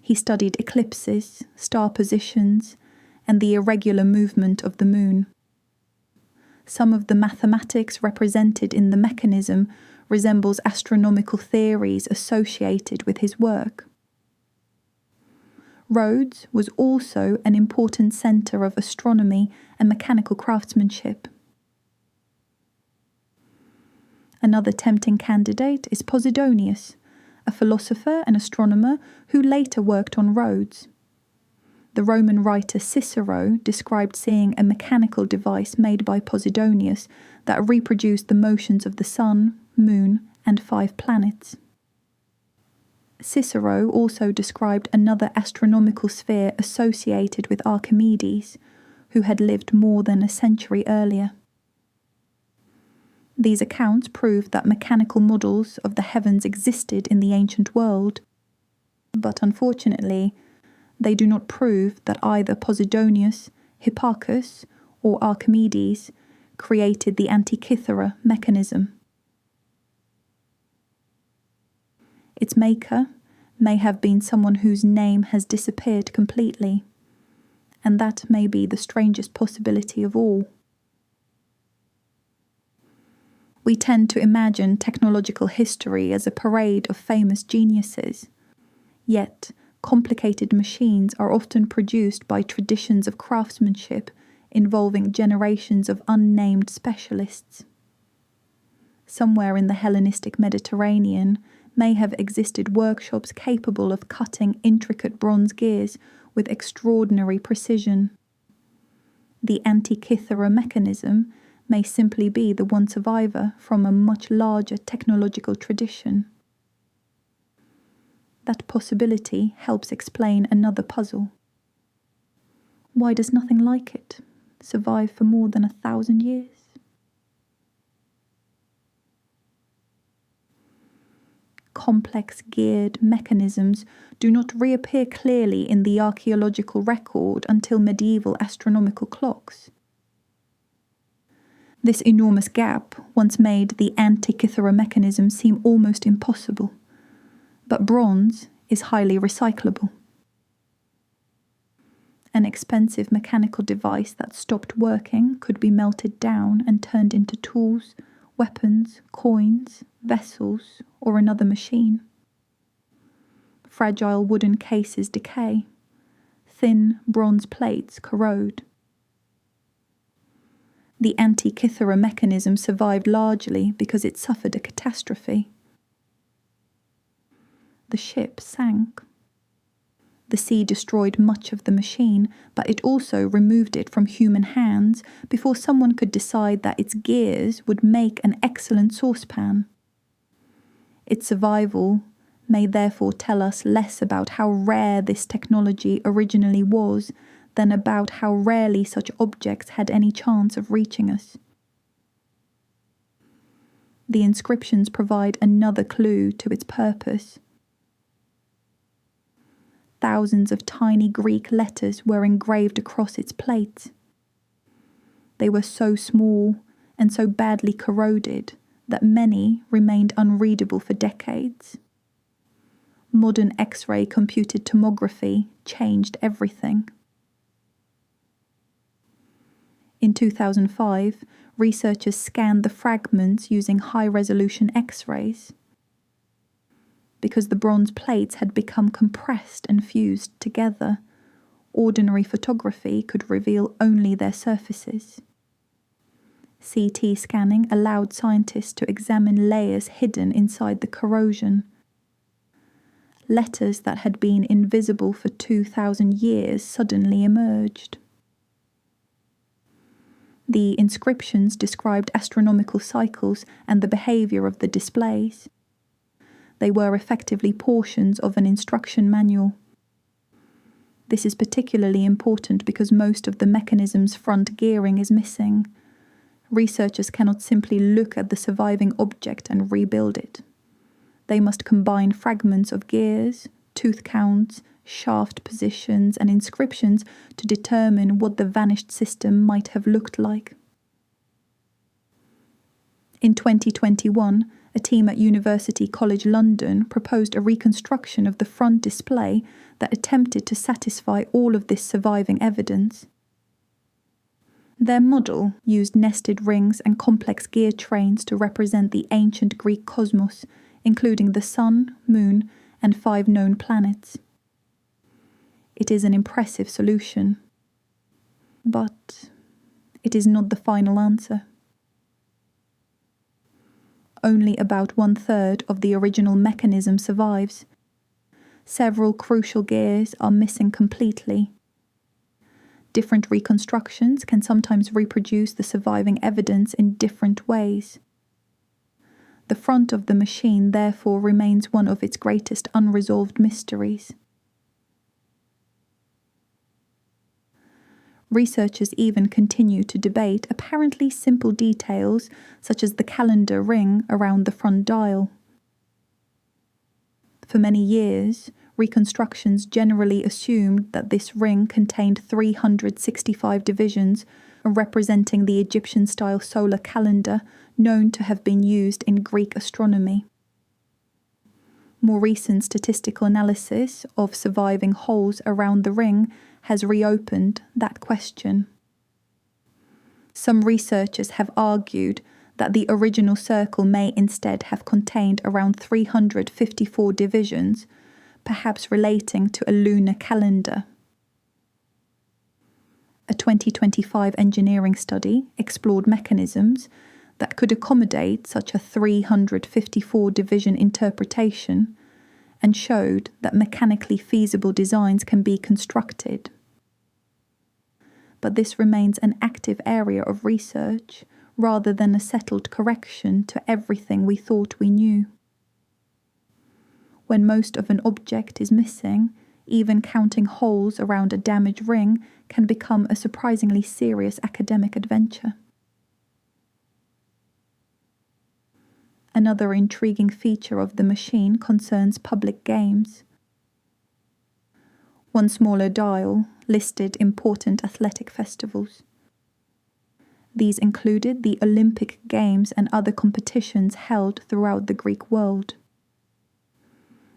He studied eclipses, star positions, and the irregular movement of the moon. Some of the mathematics represented in the mechanism resembles astronomical theories associated with his work. Rhodes was also an important centre of astronomy and mechanical craftsmanship. Another tempting candidate is Posidonius, a philosopher and astronomer who later worked on Rhodes. The Roman writer Cicero described seeing a mechanical device made by Posidonius that reproduced the motions of the sun, moon, and 5 planets. Cicero also described another astronomical sphere associated with Archimedes, who had lived more than a century earlier. These accounts prove that mechanical models of the heavens existed in the ancient world, but unfortunately, they do not prove that either Posidonius, Hipparchus, or Archimedes created the Antikythera mechanism. Its maker may have been someone whose name has disappeared completely, and that may be the strangest possibility of all. We tend to imagine technological history as a parade of famous geniuses, yet complicated machines are often produced by traditions of craftsmanship involving generations of unnamed specialists. Somewhere in the Hellenistic Mediterranean may have existed workshops capable of cutting intricate bronze gears with extraordinary precision. The Antikythera mechanism may simply be the one survivor from a much larger technological tradition. That possibility helps explain another puzzle. Why does nothing like it survive for more than 1,000 years? Complex geared mechanisms do not reappear clearly in the archaeological record until medieval astronomical clocks. This enormous gap once made the Antikythera mechanism seem almost impossible, but bronze is highly recyclable. An expensive mechanical device that stopped working could be melted down and turned into tools, weapons, coins, vessels, or another machine. Fragile wooden cases decay. Thin bronze plates corrode. The Antikythera mechanism survived largely because it suffered a catastrophe. The ship sank. The sea destroyed much of the machine, but it also removed it from human hands before someone could decide that its gears would make an excellent saucepan. Its survival may therefore tell us less about how rare this technology originally was than about how rarely such objects had any chance of reaching us. The inscriptions provide another clue to its purpose. Thousands of tiny Greek letters were engraved across its plates. They were so small and so badly corroded that many remained unreadable for decades. Modern X-ray computed tomography changed everything. In 2005, researchers scanned the fragments using high-resolution X-rays. Because the bronze plates had become compressed and fused together, ordinary photography could reveal only their surfaces. CT scanning allowed scientists to examine layers hidden inside the corrosion. Letters that had been invisible for 2,000 years suddenly emerged. The inscriptions described astronomical cycles and the behavior of the displays. They were effectively portions of an instruction manual. This is particularly important because most of the mechanism's front gearing is missing. Researchers cannot simply look at the surviving object and rebuild it. They must combine fragments of gears, tooth counts, shaft positions, and inscriptions to determine what the vanished system might have looked like. In 2021, a team at University College London proposed a reconstruction of the front display that attempted to satisfy all of this surviving evidence. Their model used nested rings and complex gear trains to represent the ancient Greek cosmos, including the sun, moon, and 5 known planets. It is an impressive solution, but it is not the final answer. Only about 1/3 of the original mechanism survives. Several crucial gears are missing completely. Different reconstructions can sometimes reproduce the surviving evidence in different ways. The front of the machine therefore remains one of its greatest unresolved mysteries. Researchers even continue to debate apparently simple details such as the calendar ring around the front dial. For many years, reconstructions generally assumed that this ring contained 365 divisions, representing the Egyptian-style solar calendar known to have been used in Greek astronomy. More recent statistical analysis of surviving holes around the ring has reopened that question. Some researchers have argued that the original circle may instead have contained around 354 divisions, perhaps relating to a lunar calendar. A 2025 engineering study explored mechanisms that could accommodate such a 354 division interpretation and showed that mechanically feasible designs can be constructed. But this remains an active area of research rather than a settled correction to everything we thought we knew. When most of an object is missing, even counting holes around a damaged ring can become a surprisingly serious academic adventure. Another intriguing feature of the machine concerns public games. One smaller dial listed important athletic festivals. These included the Olympic Games and other competitions held throughout the Greek world.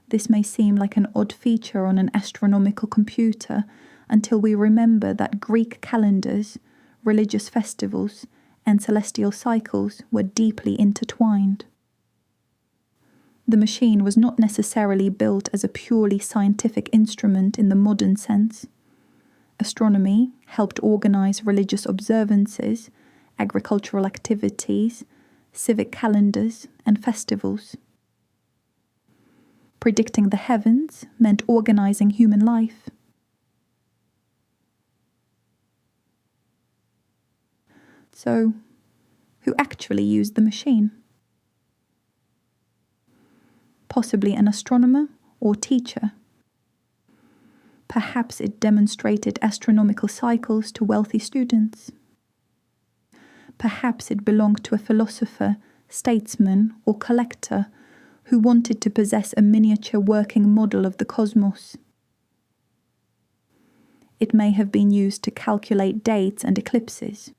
This may seem like an odd feature on an astronomical computer until we remember that Greek calendars, religious festivals, and celestial cycles were deeply intertwined. The machine was not necessarily built as a purely scientific instrument in the modern sense. Astronomy helped organize religious observances, agricultural activities, civic calendars, and festivals. Predicting the heavens meant organizing human life. So, who actually used the machine? Possibly an astronomer or teacher. Perhaps it demonstrated astronomical cycles to wealthy students. Perhaps it belonged to a philosopher, statesman, or collector who wanted to possess a miniature working model of the cosmos. It may have been used to calculate dates and eclipses.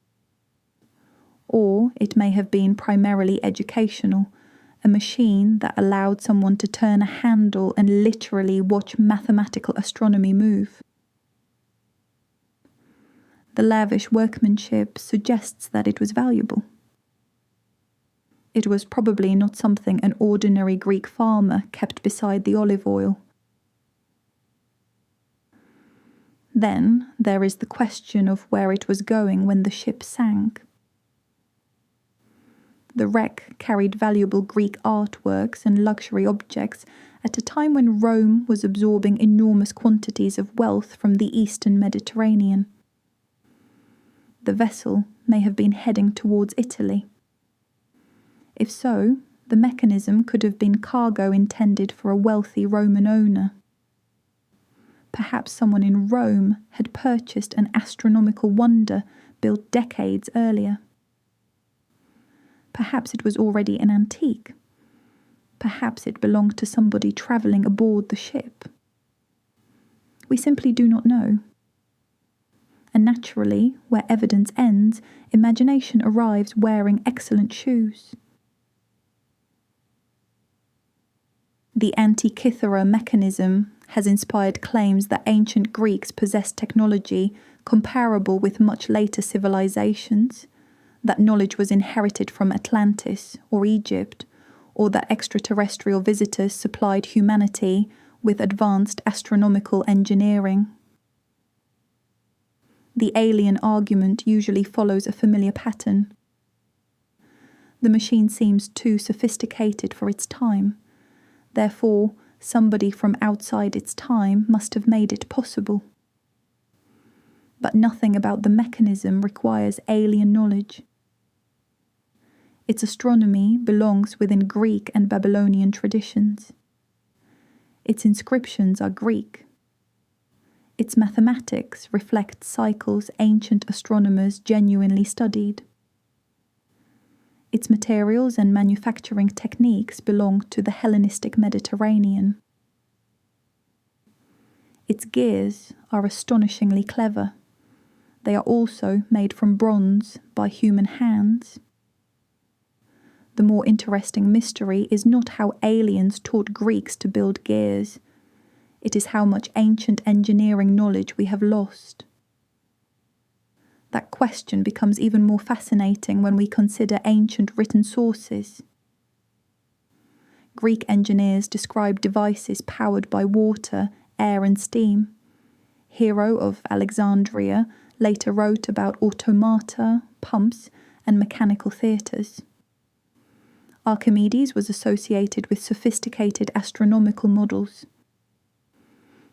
Or it may have been primarily educational, a machine that allowed someone to turn a handle and literally watch mathematical astronomy move. The lavish workmanship suggests that it was valuable. It was probably not something an ordinary Greek farmer kept beside the olive oil. Then there is the question of where it was going when the ship sank. The wreck carried valuable Greek artworks and luxury objects at a time when Rome was absorbing enormous quantities of wealth from the eastern Mediterranean. The vessel may have been heading towards Italy. If so, the mechanism could have been cargo intended for a wealthy Roman owner. Perhaps someone in Rome had purchased an astronomical wonder built decades earlier. Perhaps it was already an antique. Perhaps it belonged to somebody travelling aboard the ship. We simply do not know. And naturally, where evidence ends, imagination arrives wearing excellent shoes. The Antikythera Mechanism has inspired claims that ancient Greeks possessed technology comparable with much later civilizations, that knowledge was inherited from Atlantis or Egypt, or that extraterrestrial visitors supplied humanity with advanced astronomical engineering. The alien argument usually follows a familiar pattern. The machine seems too sophisticated for its time. Therefore, somebody from outside its time must have made it possible. But nothing about the mechanism requires alien knowledge. Its astronomy belongs within Greek and Babylonian traditions. Its inscriptions are Greek. Its mathematics reflect cycles ancient astronomers genuinely studied. Its materials and manufacturing techniques belong to the Hellenistic Mediterranean. Its gears are astonishingly clever. They are also made from bronze by human hands. The more interesting mystery is not how aliens taught Greeks to build gears. It is how much ancient engineering knowledge we have lost. That question becomes even more fascinating when we consider ancient written sources. Greek engineers describe devices powered by water, air and steam. Hero of Alexandria later wrote about automata, pumps, and mechanical theatres. Archimedes was associated with sophisticated astronomical models.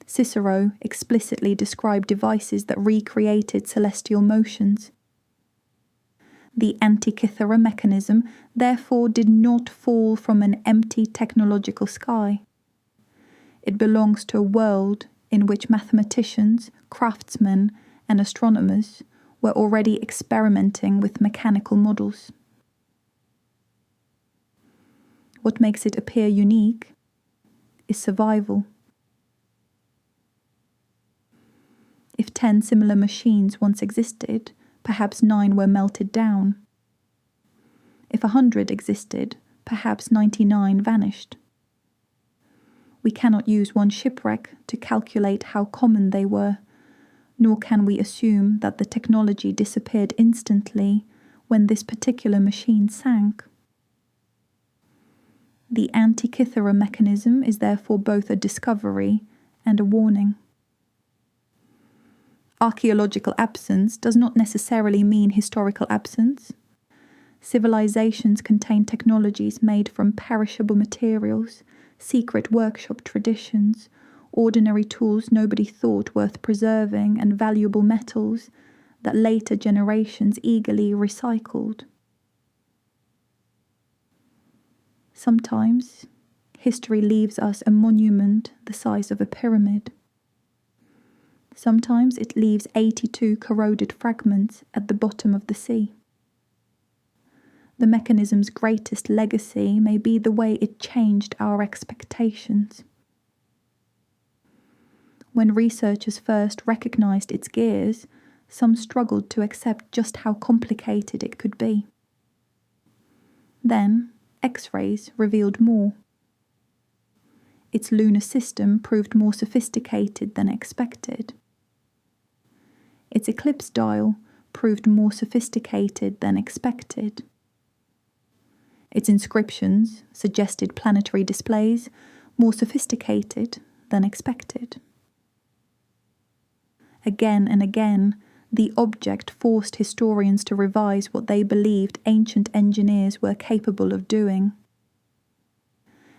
Cicero explicitly described devices that recreated celestial motions. The Antikythera Mechanism therefore did not fall from an empty technological sky. It belongs to a world in which mathematicians, craftsmen, and astronomers were already experimenting with mechanical models. What makes it appear unique is survival. If 10 similar machines once existed, perhaps 9 were melted down. If 100 existed, perhaps 99 vanished. We cannot use one shipwreck to calculate how common they were, nor can we assume that the technology disappeared instantly when this particular machine sank. The Antikythera Mechanism is therefore both a discovery and a warning. Archaeological absence does not necessarily mean historical absence. Civilizations contain technologies made from perishable materials, secret workshop traditions, ordinary tools nobody thought worth preserving, and valuable metals that later generations eagerly recycled. Sometimes, history leaves us a monument the size of a pyramid. Sometimes it leaves 82 corroded fragments at the bottom of the sea. The mechanism's greatest legacy may be the way it changed our expectations. When researchers first recognized its gears, some struggled to accept just how complicated it could be. Then, X-rays revealed more. Its lunar system proved more sophisticated than expected. Its eclipse dial proved more sophisticated than expected. Its inscriptions suggested planetary displays more sophisticated than expected. Again and again, the object forced historians to revise what they believed ancient engineers were capable of doing.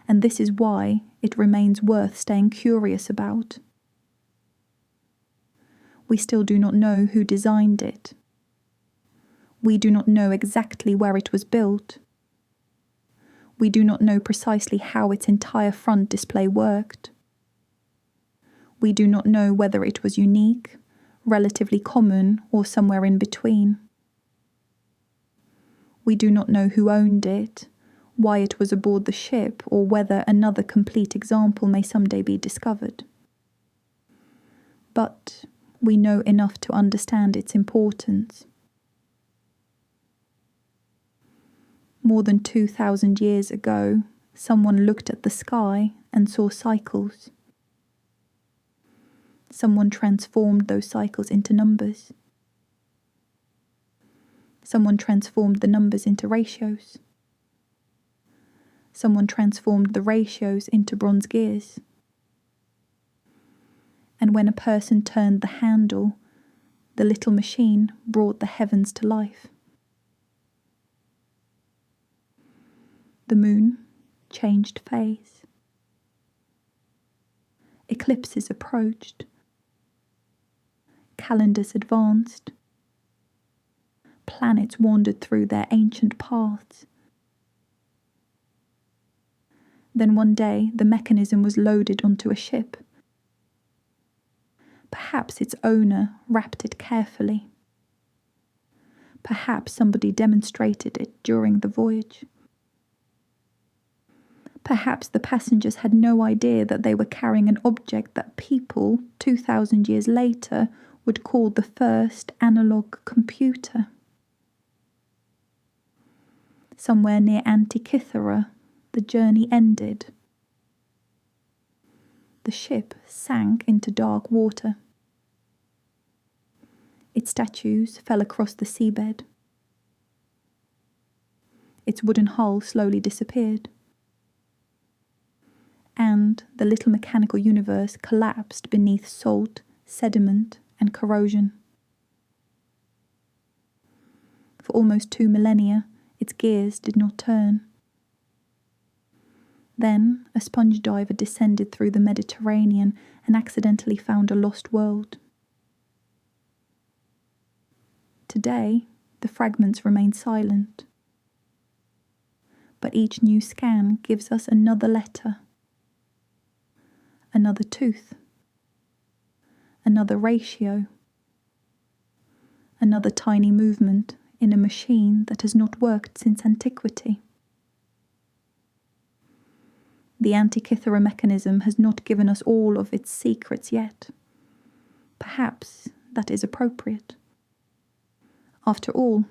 And this is why it remains worth staying curious about. We still do not know who designed it. We do not know exactly where it was built. We do not know precisely how its entire front display worked. We do not know whether it was unique, relatively common, or somewhere in between. We do not know who owned it, why it was aboard the ship, or whether another complete example may someday be discovered. But we know enough to understand its importance. More than 2,000 years ago, someone looked at the sky and saw cycles. Someone transformed those cycles into numbers. Someone transformed the numbers into ratios. Someone transformed the ratios into bronze gears. And when a person turned the handle, the little machine brought the heavens to life. The moon changed phase. Eclipses approached. Calendars advanced. Planets wandered through their ancient paths. Then one day the mechanism was loaded onto a ship. Perhaps its owner wrapped it carefully. Perhaps somebody demonstrated it during the voyage. Perhaps the passengers had no idea that they were carrying an object that people, 2,000 years later, would call the first analog computer. Somewhere near Antikythera, the journey ended. The ship sank into dark water. Its statues fell across the seabed. Its wooden hull slowly disappeared. And the little mechanical universe collapsed beneath salt, sediment, and corrosion. For almost 2 millennia, its gears did not turn. Then a sponge diver descended through the Mediterranean and accidentally found a lost world. Today, the fragments remain silent. But each new scan gives us another letter, another tooth, another ratio, another tiny movement in a machine that has not worked since antiquity. The Antikythera Mechanism has not given us all of its secrets yet. Perhaps that is appropriate. After all,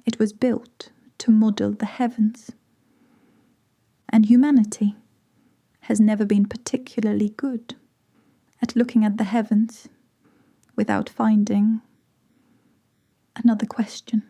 it was built to model the heavens. And humanity has never been particularly good at looking at the heavens without finding another question.